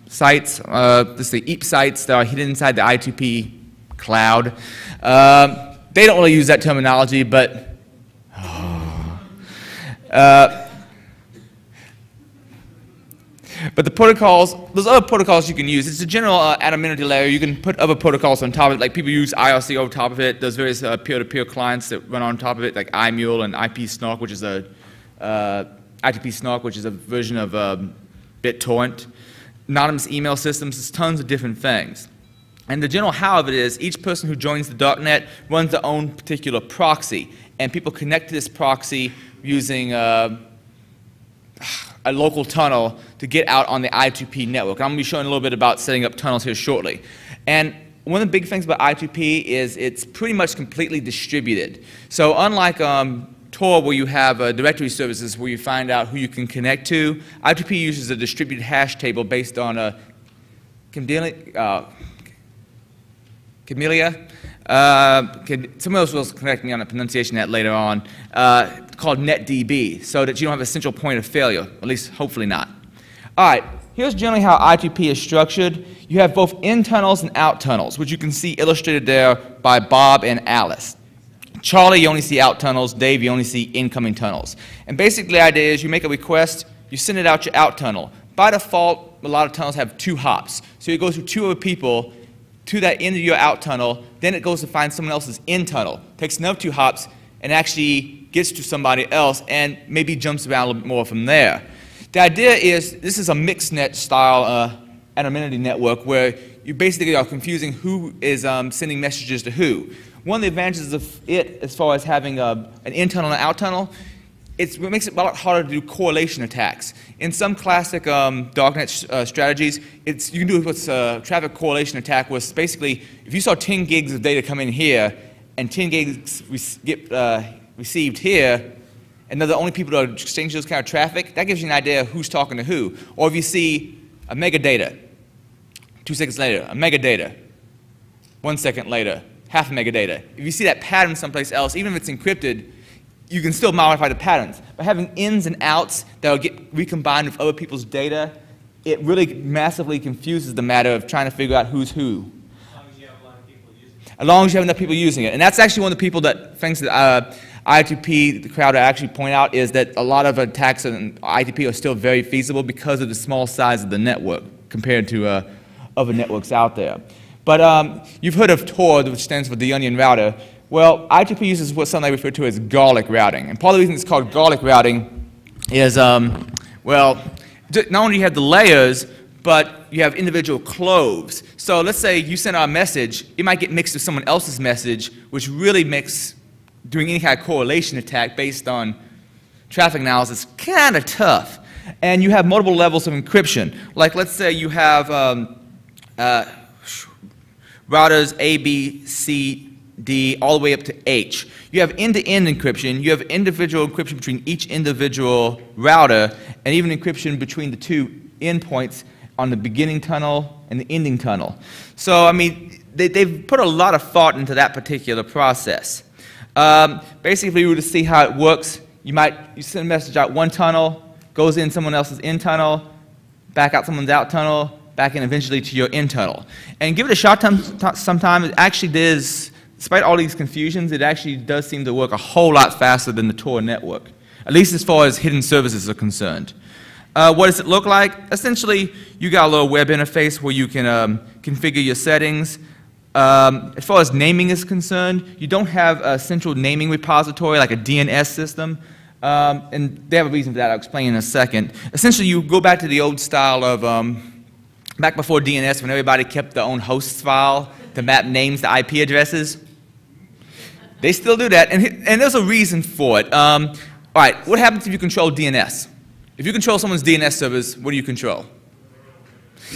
sites, let's say EAP sites that are hidden inside the I2P cloud, they don't really use that terminology, but the protocols, there's other protocols you can use. It's a general anonymity layer. You can put other protocols on top of it, like people use IRC over top of it. There's various peer-to-peer clients that run on top of it, like iMule and IPSnark, which is a ITP Snark, which is a version of BitTorrent. Anonymous email systems. There's tons of different things. And the general how of it is each person who joins the darknet runs their own particular proxy, and people connect to this proxy using a local tunnel to get out on the I2P network. And I'm going to be showing a little bit about setting up tunnels here shortly. And one of the big things about I2P is it's pretty much completely distributed. So unlike Tor, where you have directory services where you find out who you can connect to, I2P uses a distributed hash table based on a Camellia. Someone else will correct me on the pronunciation of that later on, called NetDB, so that you don't have a central point of failure, at least hopefully not. All right, here's generally how I2P is structured. You have both in tunnels and out tunnels, which you can see illustrated there by Bob and Alice. Charlie, you only see out tunnels. Dave, you only see incoming tunnels. And basically the idea is you make a request, you send it out your out tunnel. By default, a lot of tunnels have 2 hops. So you go through 2 other people to that end of your out tunnel, then it goes to find someone else's in tunnel, takes another 2 hops, and actually gets to somebody else and maybe jumps around a little bit more from there. The idea is this is a mixed net style anonymity network where you basically are confusing who is sending messages to who. One of the advantages of it as far as having an in tunnel and out tunnel, it makes it a lot harder to do correlation attacks. In some classic darknet strategies, you can do what's a traffic correlation attack, where basically if you saw 10 gigs of data come in here and 10 gigs get received here, and they're the only people that are exchanging those kind of traffic, that gives you an idea of who's talking to who. Or if you see a megadata, 2 seconds later, a megadata, 1 second later, half a megadata. If you see that pattern someplace else, even if it's encrypted, you can still modify the patterns. By having ins and outs that will get recombined with other people's data, it really massively confuses the matter of trying to figure out who's who. As long as you have a lot of people using it. As long as you have enough people using it. And that's actually one of the people that, things that I2P, the crowd actually point out, is that a lot of attacks on I2P are still very feasible because of the small size of the network compared to other networks out there. But you've heard of Tor, which stands for the onion router. Well, I2P uses what some they refer to as garlic routing. And part of the reason it's called garlic routing is, well, not only do you have the layers, but you have individual cloves. So let's say you send out a message, it might get mixed with someone else's message, which really makes doing any kind of correlation attack based on traffic analysis kind of tough. And you have multiple levels of encryption. Like let's say you have routers A, B, C, D, all the way up to H. You have end-to-end encryption. You have individual encryption between each individual router, and even encryption between the 2 endpoints on the beginning tunnel and the ending tunnel. So, I mean, they've put a lot of thought into that particular process. Basically, if you were to see how it works, you send a message out one tunnel, goes in someone else's in tunnel, back out someone's out tunnel, back and eventually to your internal. And give it a shot sometime. It actually does, despite all these confusions, it actually does seem to work a whole lot faster than the Tor network, at least as far as hidden services are concerned. What does it look like? Essentially, you got a little web interface where you can configure your settings. As far as naming is concerned, you don't have a central naming repository like a DNS system. And they have a reason for that. I'll explain in a second. Essentially, you go back to the old style of back before DNS, when everybody kept their own host file to map names to IP addresses. They still do that, and there's a reason for it. All right, what happens if you control DNS? If you control someone's DNS servers, what do you control?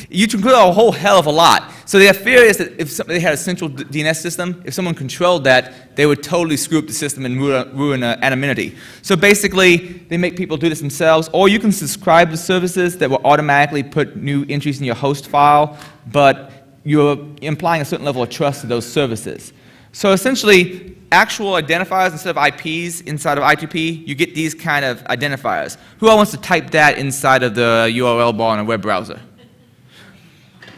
You control a whole hell of a lot. So their fear is that if they had a central DNS system, if someone controlled that, they would totally screw up the system and ruin anonymity. So basically, they make people do this themselves, or you can subscribe to services that will automatically put new entries in your host file, but you're implying a certain level of trust to those services. So essentially, actual identifiers instead of IPs inside of I2P, you get these kind of identifiers. Who all wants to type that inside of the URL bar in a web browser?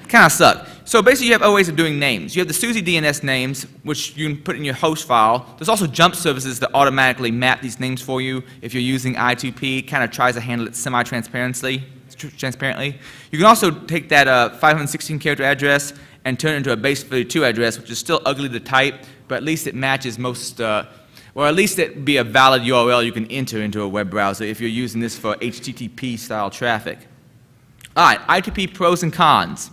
Kind of suck. So basically, you have other ways of doing names. You have the SUSE DNS names, which you can put in your host file. There's also jump services that automatically map these names for you if you're using I2P. Kind of tries to handle it semi-transparently. You can also take that 516-character address and turn it into a base 32 address, which is still ugly to type, but at least it matches most, or at least it would be a valid URL you can enter into a web browser if you're using this for HTTP-style traffic. All right, I2P pros and cons.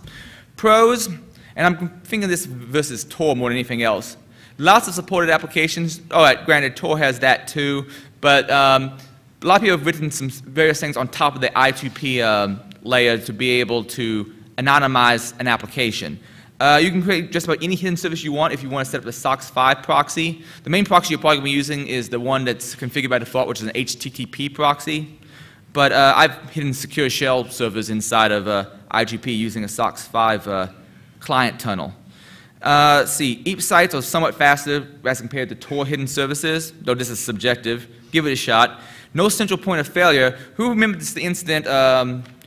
Pros, and I'm thinking this versus Tor more than anything else. Lots of supported applications. All right, granted, Tor has that too, but a lot of people have written some various things on top of the I2P layer to be able to anonymize an application. You can create just about any hidden service you want if you want to set up the SOCKS 5 proxy. The main proxy you're probably going to be using is the one that's configured by default, which is an HTTP proxy. But I've hidden secure shell servers inside of I2P using a SOCKS 5 client tunnel. Let's see, EAP sites are somewhat faster as compared to Tor hidden services, though this is subjective. Give it a shot. No central point of failure. Who remembers the incident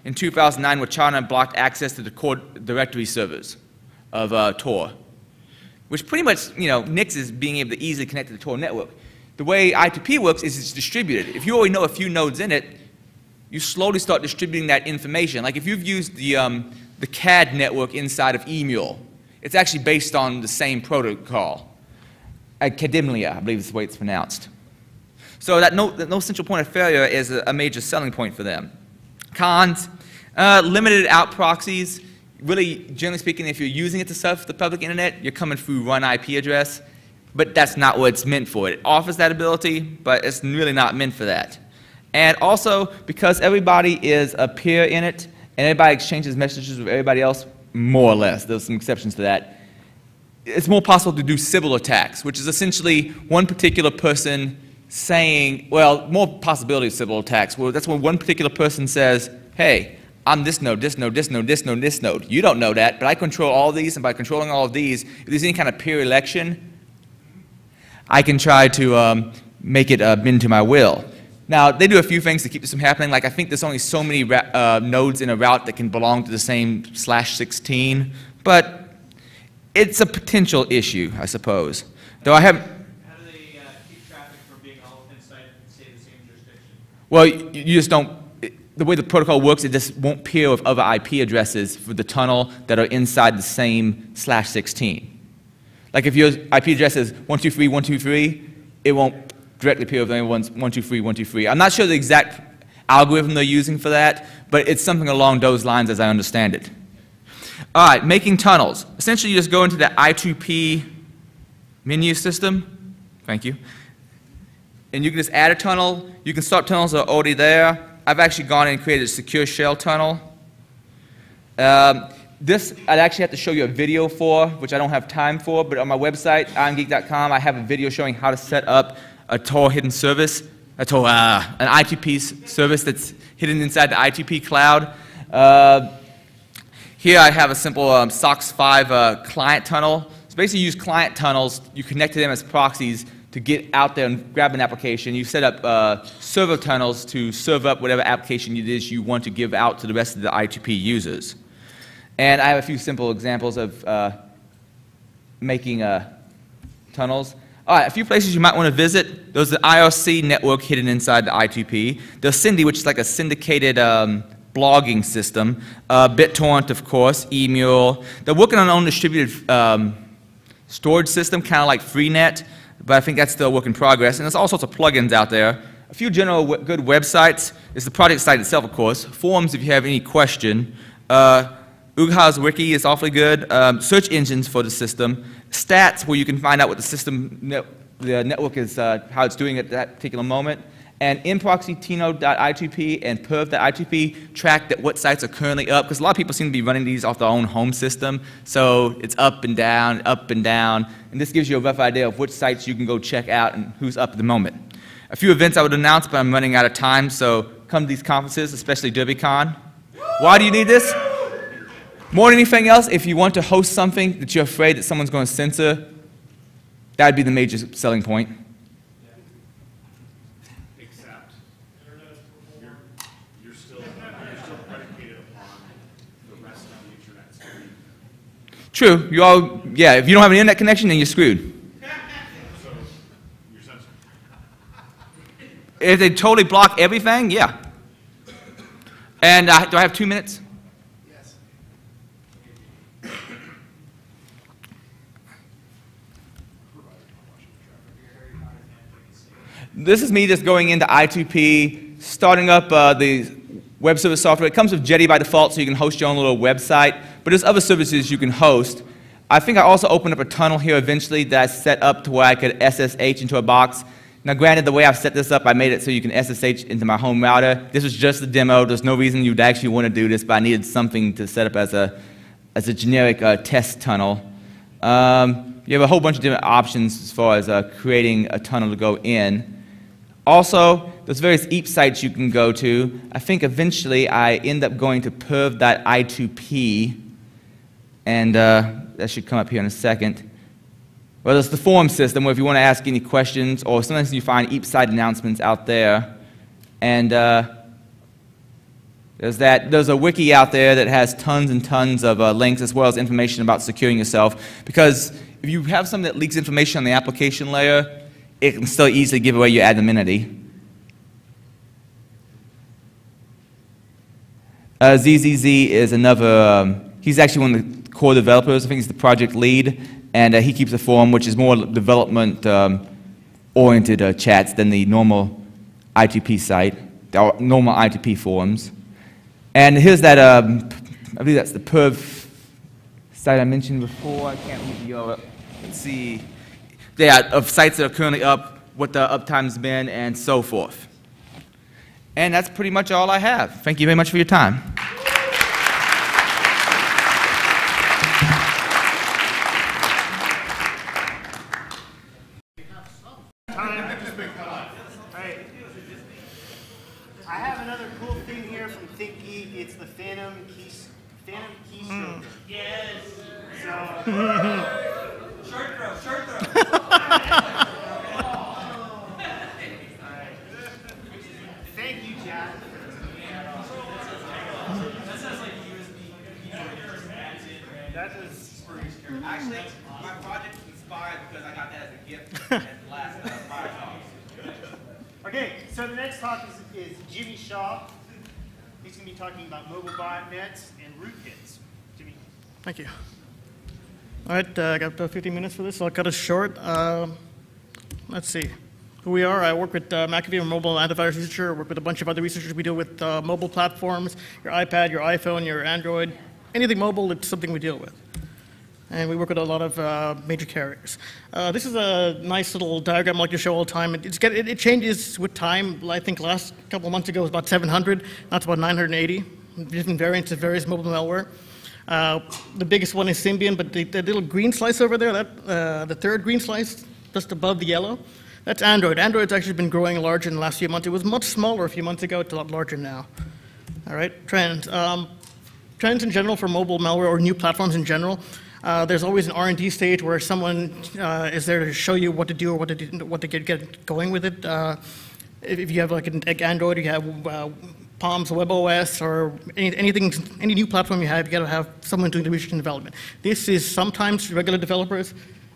in 2009 where China blocked access to the core directory servers of Tor? Which pretty much, nixes being able to easily connect to the Tor network. The way I2P works is it's distributed. If you already know a few nodes in it, you slowly start distributing that information. Like if you've used the CAD network inside of eMule, it's actually based on the same protocol. Cadimlia, I believe is the way it's pronounced. So that no central point of failure is a major selling point for them. Cons, limited out proxies. Really, generally speaking, if you're using it to surf the public internet, you're coming through run IP address, but that's not what it's meant for. It offers that ability, but it's really not meant for that. And also, because everybody is a peer in it, and everybody exchanges messages with everybody else, more or less, there's some exceptions to that, it's more possible to do Sybil attacks, which is essentially one particular person saying, well, more possibility of Sybil attacks. Well, that's when one particular person says, hey, I'm this node, this node, this node, this node, this node. You don't know that, but I control all of these, and by controlling all of these, if there's any kind of peer election, I can try to make it bend to my will. Now, they do a few things to keep this from happening. Like, I think there's only so many nodes in a route that can belong to the same /16, but it's a potential issue, I suppose. Though I haven't. How do they keep traffic from being all inside, say, the same jurisdiction? Well, you just don't. The way the protocol works, it just won't peer with other IP addresses for the tunnel that are inside the same /16. Like, if your IP address is 123.123, it won't directly peer with anyone's 123.123. I'm not sure the exact algorithm they're using for that, but it's something along those lines as I understand it. All right, making tunnels. Essentially, you just go into the I2P menu system. Thank you. And you can just add a tunnel. You can start tunnels that are already there. I've actually gone and created a secure shell tunnel. This I'd actually have to show you a video for, which I don't have time for, but on my website, imgeek.com, I have a video showing how to set up a Tor hidden service, an I2P service that's hidden inside the I2P cloud. Here I have a simple SOCKS 5 client tunnel. So basically you use client tunnels, you connect to them as proxies to get out there and grab an application. You set up server tunnels to serve up whatever application it is you want to give out to the rest of the I2P users. And I have a few simple examples of making tunnels. All right, a few places you might want to visit. There's the IRC network hidden inside the I2P. There's Cindy, which is like a syndicated blogging system. BitTorrent, of course, eMule. They're working on their own distributed storage system, kind of like Freenet, but I think that's still a work in progress. And there's all sorts of plugins out there. A few general good websites is the project site itself, of course. Forums if you have any question. UGHA's wiki is awfully good. Search engines for the system. Stats where you can find out what the system, the network is, how it's doing at that particular moment. And inproxytino.i2p and perv.i2p track that what sites are currently up, because a lot of people seem to be running these off their own home system. So it's up and down, and this gives you a rough idea of which sites you can go check out and who's up at the moment. A few events I would announce, but I'm running out of time, so come to these conferences, especially DerbyCon. Why do you need this? More than anything else, if you want to host something that you're afraid that someone's going to censor, that would be the major selling point. Except you're still predicated upon the rest of the internet speed. True. Yeah, if you don't have an internet connection, then you're screwed. So you're censored. If they totally block everything, yeah. And do I have 2 minutes? This is me just going into I2P, starting up the web service software. It comes with Jetty by default, so you can host your own little website. But there's other services you can host. I think I also opened up a tunnel here eventually that I set up to where I could SSH into a box. Now, granted, the way I've set this up, I made it so you can SSH into my home router. This was just a demo. There's no reason you'd actually want to do this, but I needed something to set up as a generic test tunnel. You have a whole bunch of different options as far as creating a tunnel to go in. Also, there's various EAP sites you can go to. I think eventually I end up going to perv.i2p, and that should come up here in a second. Well, there's the forum system where if you want to ask any questions, or sometimes you find EAP site announcements out there. And there's a wiki out there that has tons and tons of links as well as information about securing yourself. Because if you have something that leaks information on the application layer, it can still easily give away your anonymity. ZZZ is another, he's actually one of the core developers. I think he's the project lead, and he keeps a forum which is more development-oriented chats than the normal I2P site, the normal I2P forums. And here's that, I believe that's the perv site I mentioned before. I can't read the URL. Let's see. Yeah, of sites that are currently up, what the uptime's been, and so forth. And that's pretty much all I have. Thank you very much for your time. I have another cool thing here from ThinkGeek. It's the Phantom Keystroker. Yes. So. Short throw. Thank you, Jack. That sounds like USB. That is. Actually, my project was inspired because I got that as a gift at the last Firetalks. Okay, so the next talk is Jimmy Shaw. He's going to be talking about mobile botnets and rootkits. Jimmy. Thank you. All right, I got about 15 minutes for this, so I'll cut it short. Let's see who we are. I work with McAfee, a mobile antivirus researcher. I work with a bunch of other researchers. We deal with mobile platforms, your iPad, your iPhone, your Android, anything mobile, it's something we deal with. And we work with a lot of major carriers. This is a nice little diagram I like to show all the time. It changes with time. I think last couple of months ago it was about 700. Now it's about 980. Different variants of various mobile malware. The biggest one is Symbian, but the little green slice over there, the third green slice just above the yellow, that's Android. Android's actually been growing large in the last few months. It was much smaller a few months ago. It's a lot larger now. All right, trends. Trends in general for mobile malware or new platforms in general. There's always an R&D stage where someone is there to show you what to do or what to get going with it. If you have like an Android, you have Palm's WebOS or any new platform you have, you got to have someone doing the research and development. This is sometimes regular developers,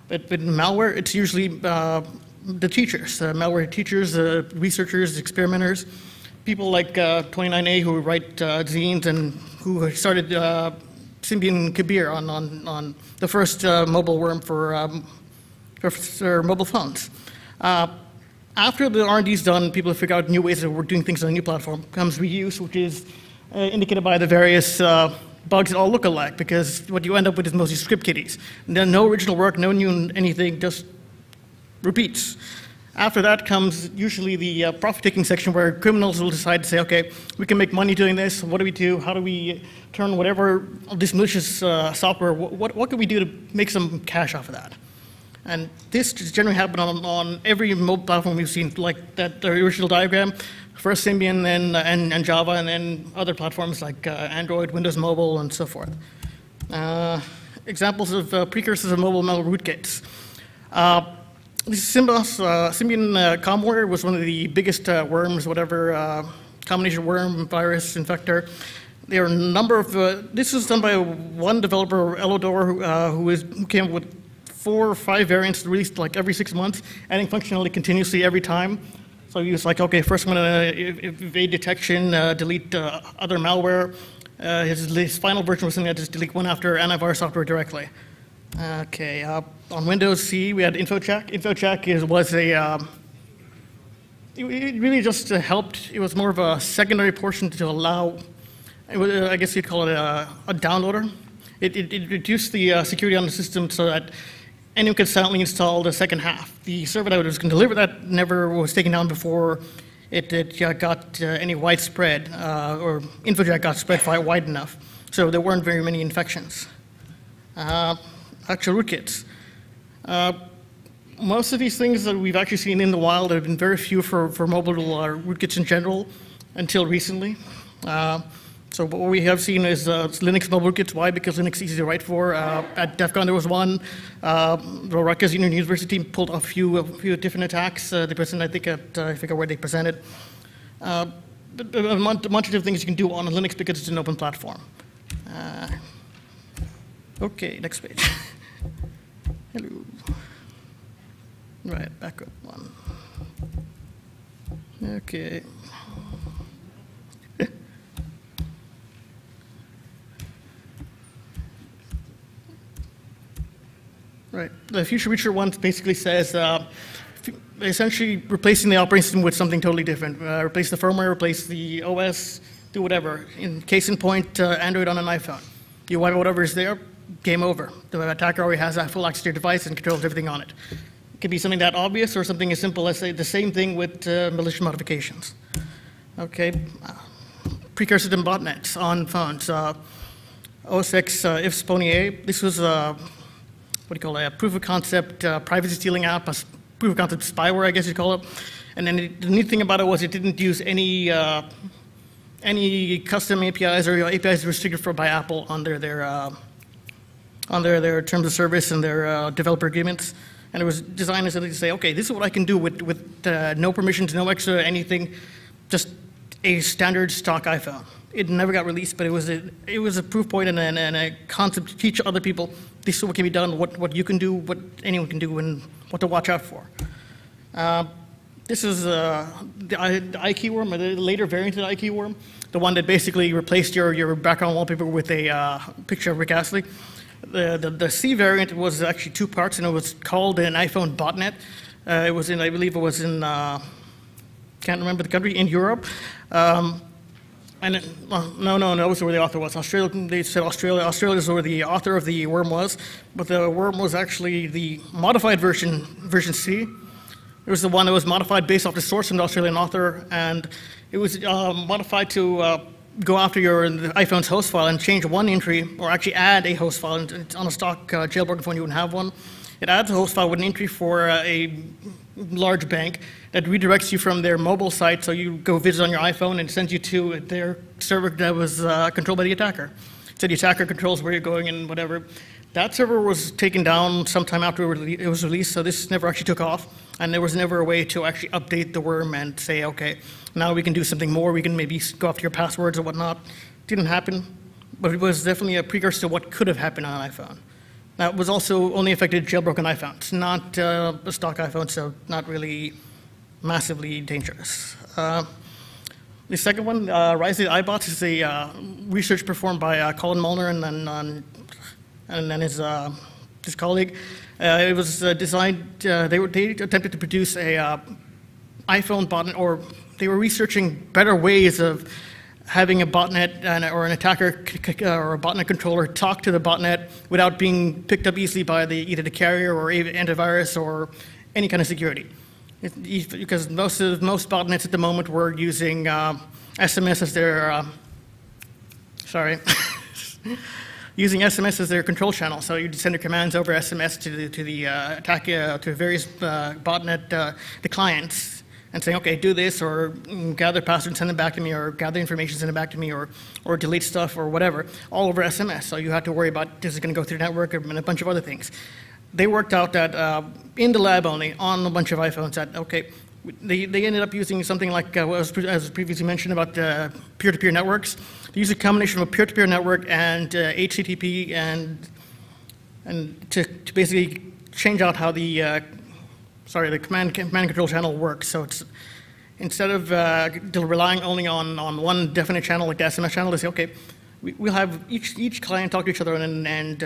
but with malware, it's usually the teachers, malware teachers, researchers, experimenters, people like 29A who write zines and who started Symbian Kabir on the first mobile worm for mobile phones. After the R&D is done, people figure out new ways of doing things on a new platform. Comes reuse, which is indicated by the various bugs that all look alike, because what you end up with is mostly script kiddies. Then no original work, no new anything, just repeats. After that comes usually the profit-taking section where criminals will decide to say, okay, we can make money doing this. What do we do? How do we turn whatever this malicious software, what can we do to make some cash off of that? And this generally happens on every mobile platform we've seen, like that original diagram. First Symbian, and Java, and then other platforms like Android, Windows Mobile, and so forth. Examples of precursors of mobile malware rootkits. Symbian Comware was one of the biggest worms, whatever combination worm, virus, infector. There are a number of, this was done by one developer, Elodor, who came up with 4 or 5 variants released like every 6 months, adding functionality continuously every time. So he was like, okay, first I'm going to evade detection, delete other malware. His final version was something that just delete one after antivirus software directly. Okay, on Windows CE we had InfoCheck. InfoCheck was a, it really just helped. It was more of a secondary portion to allow, I guess you'd call it a downloader. It reduced the security on the system so that anyone could silently install the second half. The server that was going to deliver that never was taken down before it got any widespread, or InfoJack got spread wide enough. So there weren't very many infections. Actual rootkits. Most of these things that we've actually seen in the wild have been very few for mobile rootkits in general until recently. So what we have seen is Linux mobile rootkits. Why? Because Linux is easy to write for. At DEF CON there was one. The Rutgers University team pulled off a few different attacks. They presented, I think, I forget where they presented. But a bunch of things you can do on Linux because it's an open platform. Okay, next page. Hello. Right, back up one. Okay. Right. The Future Reacher one basically says essentially replacing the operating system with something totally different. Replace the firmware, replace the OS, do whatever. Case in point, Android on an iPhone. You wipe out whatever is there, game over. The attacker already has full access to your device and controls everything on it. It could be something that obvious or something as simple as, say, the same thing with malicious modifications. Okay. Precursor to botnets on phones. OS/X if Sponier. This was what do you call it, a proof of concept privacy stealing app, a proof of concept spyware, I guess you'd call it. And then the neat thing about it was it didn't use any custom APIs or APIs restricted by Apple under their terms of service and their developer agreements. And it was designed essentially to say, okay, this is what I can do with no permissions, no extra anything, just a standard stock iPhone. It never got released, but it was a proof point and a concept to teach other people this is what can be done, what you can do, what anyone can do, and what to watch out for. This is the iKey worm, or the later variant of the iKey worm, the one that basically replaced your background wallpaper with a picture of Rick Astley. The C variant was actually 2 parts, and it was called an iPhone botnet. It was in, I believe it was in, can't remember the country, in Europe. And it, no, that was where the author was. Australia, they said Australia. Australia is where the author of the worm was, but the worm was actually the modified version C. It was the one that was modified based off the source from the Australian author, and it was modified to go after your iPhone's host file and change one entry, or actually add a host file. It's on a stock jailbroken phone, you wouldn't have one. It adds a host file with an entry for a large bank that redirects you from their mobile site, so you go visit on your iPhone and sends you to their server that was controlled by the attacker. So the attacker controls where you're going and whatever. That server was taken down sometime after it was released, so this never actually took off. And there was never a way to actually update the worm and say, okay, now we can do something more. We can maybe go after your passwords or whatnot. Didn't happen, but it was definitely a precursor to what could have happened on an iPhone. That was also only affected jailbroken iPhones, not a stock iPhone, so not really massively dangerous. The second one, Rise of the iBots, is a research performed by Colin Molnar and then his colleague. It was designed, they attempted to produce a iPhone botnet, or they were researching better ways of having a botnet or an attacker or a botnet controller talk to the botnet without being picked up easily by either the carrier or antivirus or any kind of security. Because most botnets at the moment were using SMS as their, using SMS as their control channel. So you'd send your commands over SMS to the attack to various botnet the clients, and saying, okay, do this, or gather passwords and send them back to me, or gather information, send it back to me, or delete stuff, or whatever, all over SMS. So you had to worry about, this is going to go through the network, and a bunch of other things. They worked out that in the lab only, on a bunch of iPhones, that, okay, they ended up using something like, as previously mentioned about peer-to-peer networks. They used a combination of a peer-to-peer network and HTTP and to basically change out how the command control channel works. So it's, instead of relying only on one definite channel like the SMS channel, they say, okay, we'll have each client talk to each other and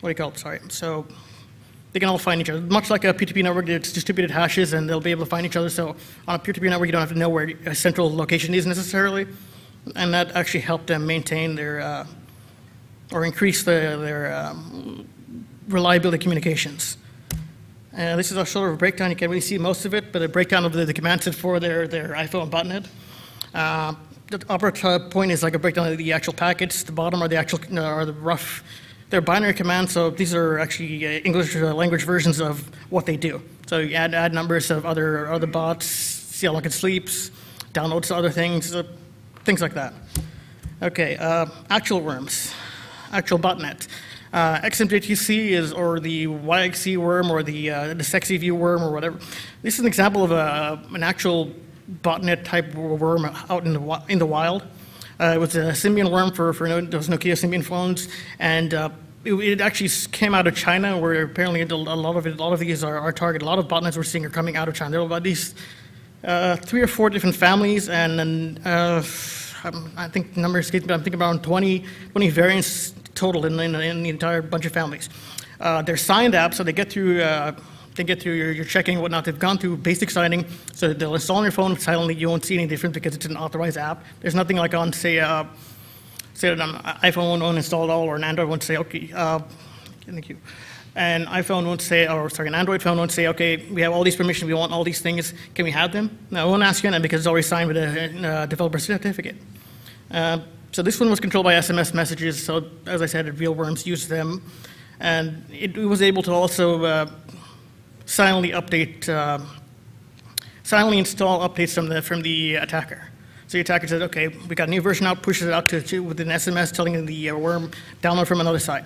what do you call it? Sorry. So they can all find each other. Much like a P2P network, it's distributed hashes, and they'll be able to find each other. So on a peer-to-peer network, you don't have to know where a central location is necessarily, and that actually helped them maintain their or increase their reliability of communications. This is a sort of a breakdown. You can't really see most of it, but a breakdown of the command set for their iPhone botnet. The upper point is like a breakdown of the actual packets. The bottom are the actual are the rough. They're binary commands, so these are actually English language versions of what they do. So you add numbers of other bots, see how long it sleeps, downloads other things, things like that. Okay, actual worms, actual botnet. XMJTC is, or the YXC worm, or the sexy view worm, or whatever. This is an example of an actual botnet type worm out in the wild. It was a Symbian worm for those Nokia Symbian phones, and it actually came out of China, where apparently a lot of these are targeted. A lot of botnets we're seeing are coming out of China. There are about these 3 or 4 different families, and then I think the number escapes me, but I'm thinking around 20 variants total in the entire bunch of families. They're signed apps, so they get through your checking and whatnot. They've gone through basic signing, so they'll install on your phone silently. You won't see any difference because it's an authorized app. There's nothing like on, say an iPhone won't install it all, or an Android won't say, okay, thank you. An iPhone won't say, or sorry, an Android phone won't say, okay, we have all these permissions, we want all these things, can we have them? No, I won't ask you that because it's already signed with a developer certificate. So this one was controlled by SMS messages, so as I said, real worms used them. And it was able to also silently install updates from the attacker. So the attacker says, okay, we got a new version out, pushes it out with an SMS telling the worm, download from another site.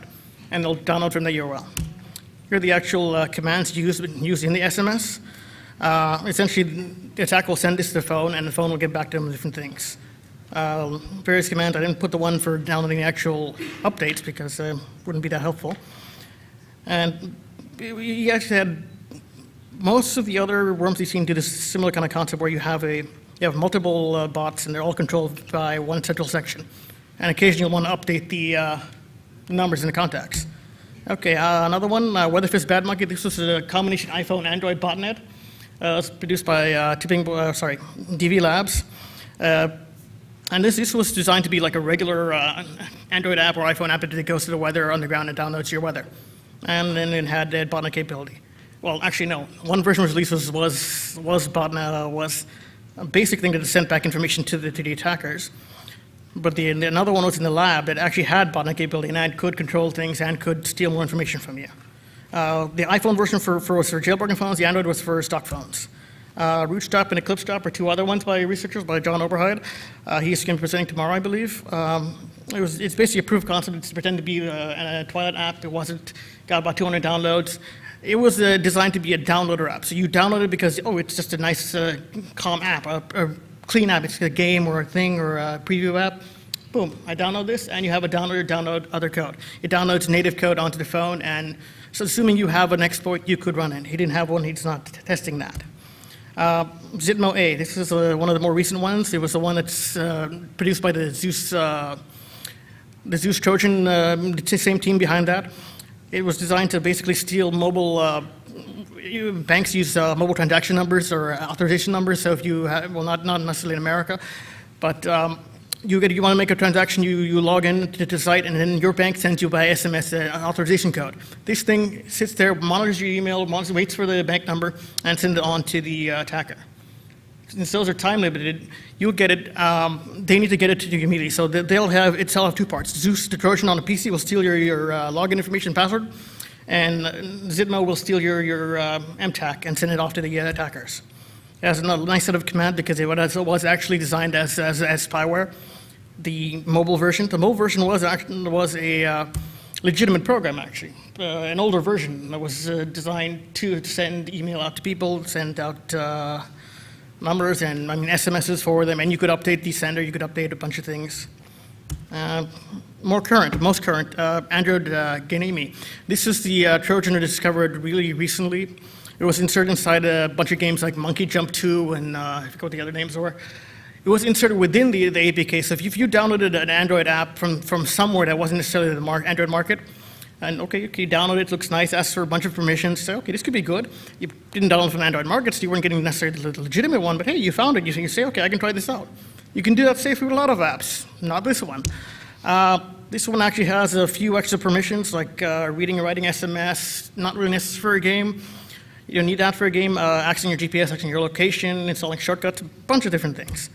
And they'll download from the URL. Here are the actual commands used in the SMS. Essentially, the attacker will send this to the phone, and the phone will get back to them with different things. Various commands. I didn't put the one for downloading the actual updates because it wouldn't be that helpful. And we actually had most of the other worms you've seen do this similar kind of concept where you have multiple bots and they're all controlled by one central section. And occasionally you'll want to update the numbers in the contacts. Okay, another one, Weatherfist Bad Monkey. This was a combination iPhone Android botnet. It's produced by DV Labs. And this was designed to be like a regular Android app or iPhone app that goes to the weather on the ground and downloads your weather. And then it had botnet capability. Well, actually, no. One version was released was botnet, was a basic thing that sent back information to the attackers. But another one was in the lab that actually had botnet capability and could control things and could steal more information from you. The iPhone version was for jailbroken phones. The Android was for stock phones. Rootstrap and EclipseStrap are 2 other ones by researchers, by John Oberheide. He's going to be presenting tomorrow, I believe. It's basically a proof of concept. It's pretended to be a Twilight app. Got about 200 downloads. It was designed to be a downloader app. So you download it because, oh, it's just a nice, calm app, a clean app. It's a game or a thing or a preview app. Boom, I download this, and you have a downloader download other code. It downloads native code onto the phone, and so assuming you have an exploit, you could run it. He didn't have one, he's not testing that. Zitmo A, this is one of the more recent ones. It was the one that's produced by the Zeus Trojan, the same team behind that. It was designed to basically steal mobile, banks use mobile transaction numbers or authorization numbers, so if you have, well, not necessarily in America, but you want to make a transaction, you log in to the site, and then your bank sends you by SMS an authorization code. This thing sits there, monitors your email, waits for the bank number, and sends it on to the attacker. Since those are time limited, you'll get it, they need to get it to you immediately. So it'll have two parts. Zeus, the Trojan on the PC, will steal your login information and password, and Zitmo will steal your MTAC and send it off to the attackers. It has a nice set of commands because it was actually designed as spyware. The mobile version was a legitimate program, actually. An older version that was designed to send email out to people, send out numbers and SMSs for them, and you could update the sender, you could update a bunch of things. Most current, Android Ganemi. This is the Trojan I discovered really recently. It was inserted inside a bunch of games like Monkey Jump 2 and I forget what the other names were. It was inserted within the APK, so if you downloaded an Android app from somewhere that wasn't necessarily the Android market, and okay, you download it, looks nice, asks for a bunch of permissions, say, okay, this could be good. You didn't download from Android market, so you weren't getting necessarily the legitimate one, but hey, you found it, you say, okay, I can try this out. You can do that safely with a lot of apps, not this one. This one actually has a few extra permissions, like reading and writing SMS, not really necessary for a game. You don't need that for a game, accessing your GPS, accessing your location, installing shortcuts, a bunch of different things.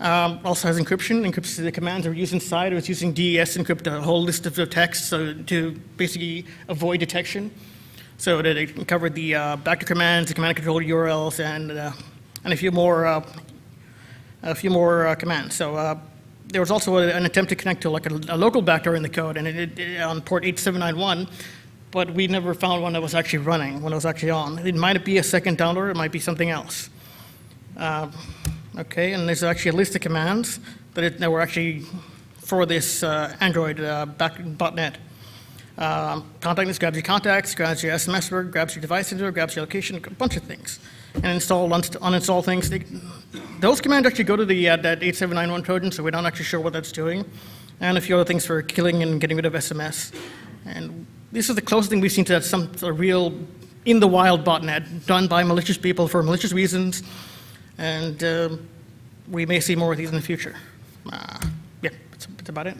Also has encryption. Encrypts the commands are used inside. It was using DES encrypt a whole list of text to basically avoid detection. So that it covered the backdoor commands, the command control URLs, and a few more commands. So there was also an attempt to connect to like a local backdoor in the code, and it on port 8791. But we never found one that was actually running, when it was actually on. It might be a second downloader, it might be something else. Okay, and there's actually a list of commands that were actually for this Android botnet. Contact list grabs your contacts, grabs your SMS word, grabs your device info, grabs your location, a bunch of things. And uninstall things. Those commands actually go to the that 8791 Trojan, so we're not actually sure what that's doing. And a few other things for killing and getting rid of SMS. And this is the closest thing we've seen to a real in the wild botnet done by malicious people for malicious reasons. And we may see more of these in the future. Yeah, that's about it.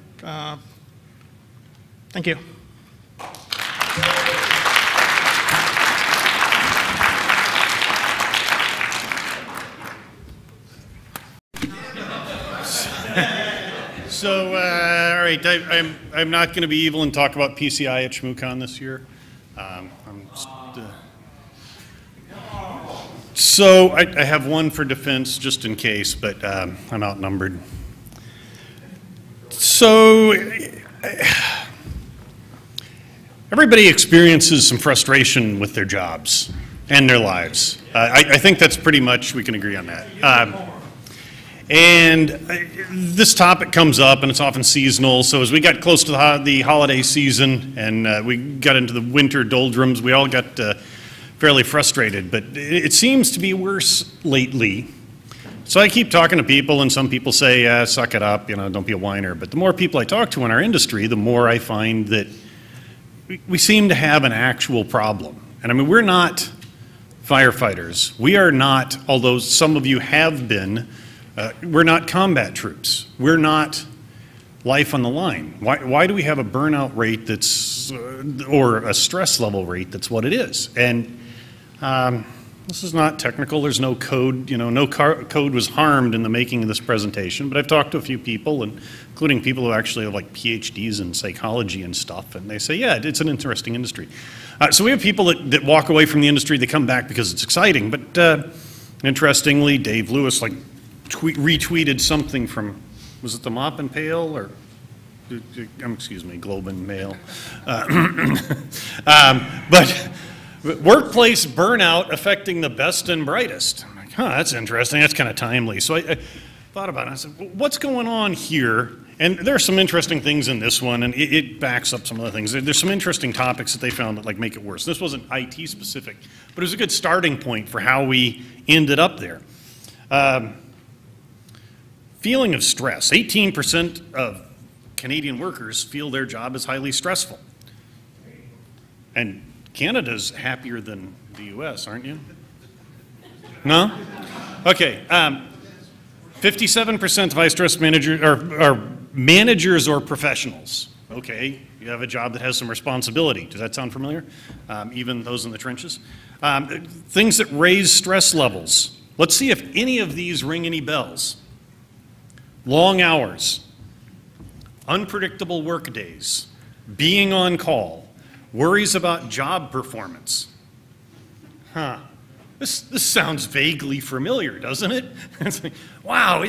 Thank you. So, all right, I'm not going to be evil and talk about PCI at Shmoocon this year. So I have one for defense just in case, but I'm outnumbered. So everybody experiences some frustration with their jobs and their lives. I think that's pretty much, we can agree on that. And this topic comes up, and it's often seasonal. So as we got close to the holiday season and we got into the winter doldrums, we all got fairly frustrated. But it seems to be worse lately. So I keep talking to people, and some people say, yeah, suck it up, don't be a whiner. But the more people I talk to in our industry, the more I find that we seem to have an actual problem. And I mean, we're not firefighters. We are not, although some of you have been, we're not combat troops. We're not life on the line. Why do we have a burnout rate that's, or a stress level rate that's what it is? And this is not technical. There's no code. No code was harmed in the making of this presentation. But I've talked to a few people, including people who actually have like PhDs in psychology and stuff, and they say, yeah, it's an interesting industry. So we have people that walk away from the industry. They come back because it's exciting. But interestingly, Dave Lewis retweeted something from, was it the Mop and Pail or, excuse me, Globe and Mail. Workplace burnout affecting the best and brightest. I'm like, huh, that's interesting. That's kind of timely. So I thought about it. I said, well, what's going on here? And there are some interesting things in this one, and it backs up some other things. There's some interesting topics that they found that like make it worse. This wasn't IT specific, but it was a good starting point for how we ended up there. Feeling of stress. 18% of Canadian workers feel their job is highly stressful. And Canada's happier than the US, aren't you? No? Okay. 57% of high-stress managers are managers or professionals. Okay, you have a job that has some responsibility. Does that sound familiar? Even those in the trenches? Things that raise stress levels. Let's see if any of these ring any bells. Long hours, unpredictable work days, being on call, worries about job performance. Huh. This sounds vaguely familiar, doesn't it? It's like, wow,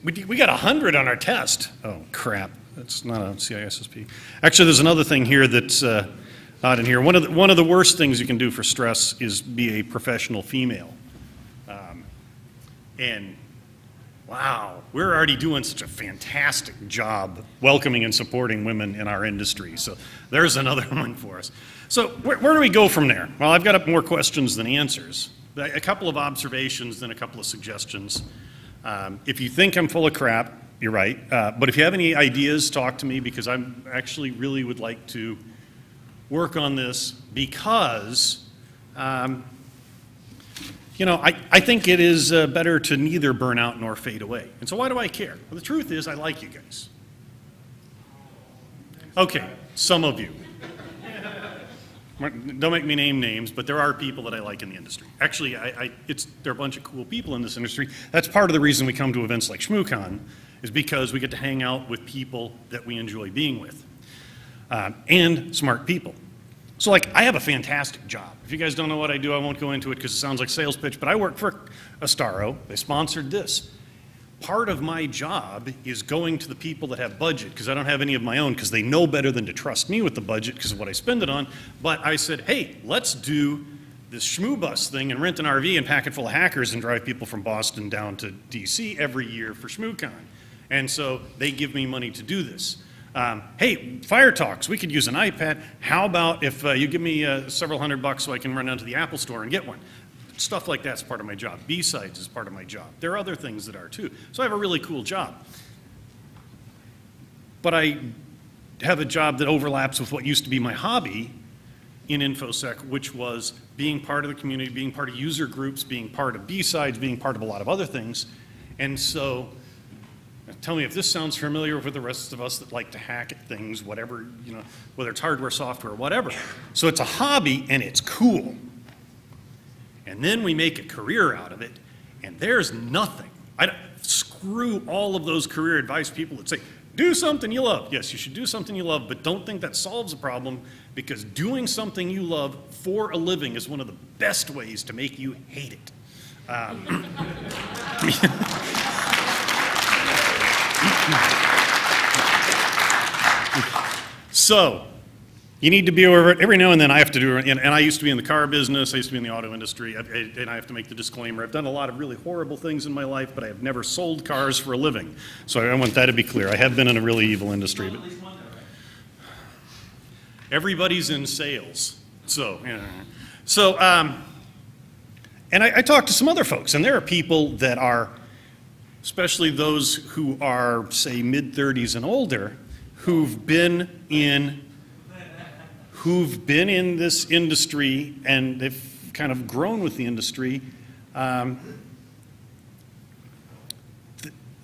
we got 100 on our test. Oh, crap. That's not a CISSP. Actually, there's another thing here that's not in here. One of the worst things you can do for stress is be a professional female. And wow, we're already doing such a fantastic job welcoming and supporting women in our industry. So there's another one for us. So where do we go from there? Well, I've got more questions than answers. A couple of observations, then a couple of suggestions. If you think I'm full of crap, you're right. But if you have any ideas, talk to me, because I actually really would like to work on this because, you know, I think it is better to neither burn out nor fade away. And so why do I care? Well, the truth is I like you guys. Okay, some of you. Don't make me name names, but there are people that I like in the industry. Actually, there are a bunch of cool people in this industry. That's part of the reason we come to events like Shmoocon, is because we get to hang out with people that we enjoy being with, and smart people. So like, I have a fantastic job. If you guys don't know what I do, I won't go into it because it sounds like a sales pitch, but I work for Astaro. They sponsored this. Part of my job is going to the people that have budget, because I don't have any of my own, because they know better than to trust me with the budget because of what I spend it on. But I said, hey, let's do this Shmoo bus thing and rent an RV and pack it full of hackers and drive people from Boston down to DC every year for Shmoocon. And so they give me money to do this. Hey, Firetalks, we could use an iPad. How about if you give me several $100 so I can run down to the Apple store and get one? Stuff like that's part of my job. B-sides is part of my job. There are other things that are too. So I have a really cool job. But I have a job that overlaps with what used to be my hobby in InfoSec, which was being part of the community, being part of user groups, being part of B-sides, being part of a lot of other things. And so tell me if this sounds familiar with the rest of us that like to hack at things, whatever, you know, whether it's hardware, software, whatever. So it's a hobby and it's cool. And then we make a career out of it, and there's nothing. Screw all of those career advice people that say, do something you love. Yes, you should do something you love, but don't think that solves a problem, because doing something you love for a living is one of the best ways to make you hate it. So, you need to be aware of it. Every now and then I have to do it, and I used to be in the car business, I used to be in the auto industry, and I have to make the disclaimer. I've done a lot of really horrible things in my life, but I have never sold cars for a living. So I want that to be clear. I have been in a really evil industry. But everybody's in sales. So, and I talked to some other folks, and there are people that are, especially those who are, say, mid-30s and older, who've been in this industry, and they've kind of grown with the industry.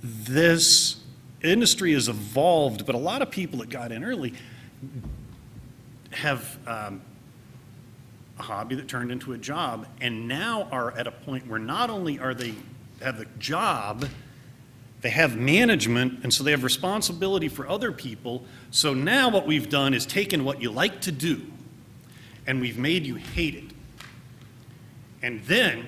This industry has evolved, but a lot of people that got in early have a hobby that turned into a job, and now are at a point where not only are they have a job, they have management, and so they have responsibility for other people. So now what we've done is taken what you like to do, and we've made you hate it. And then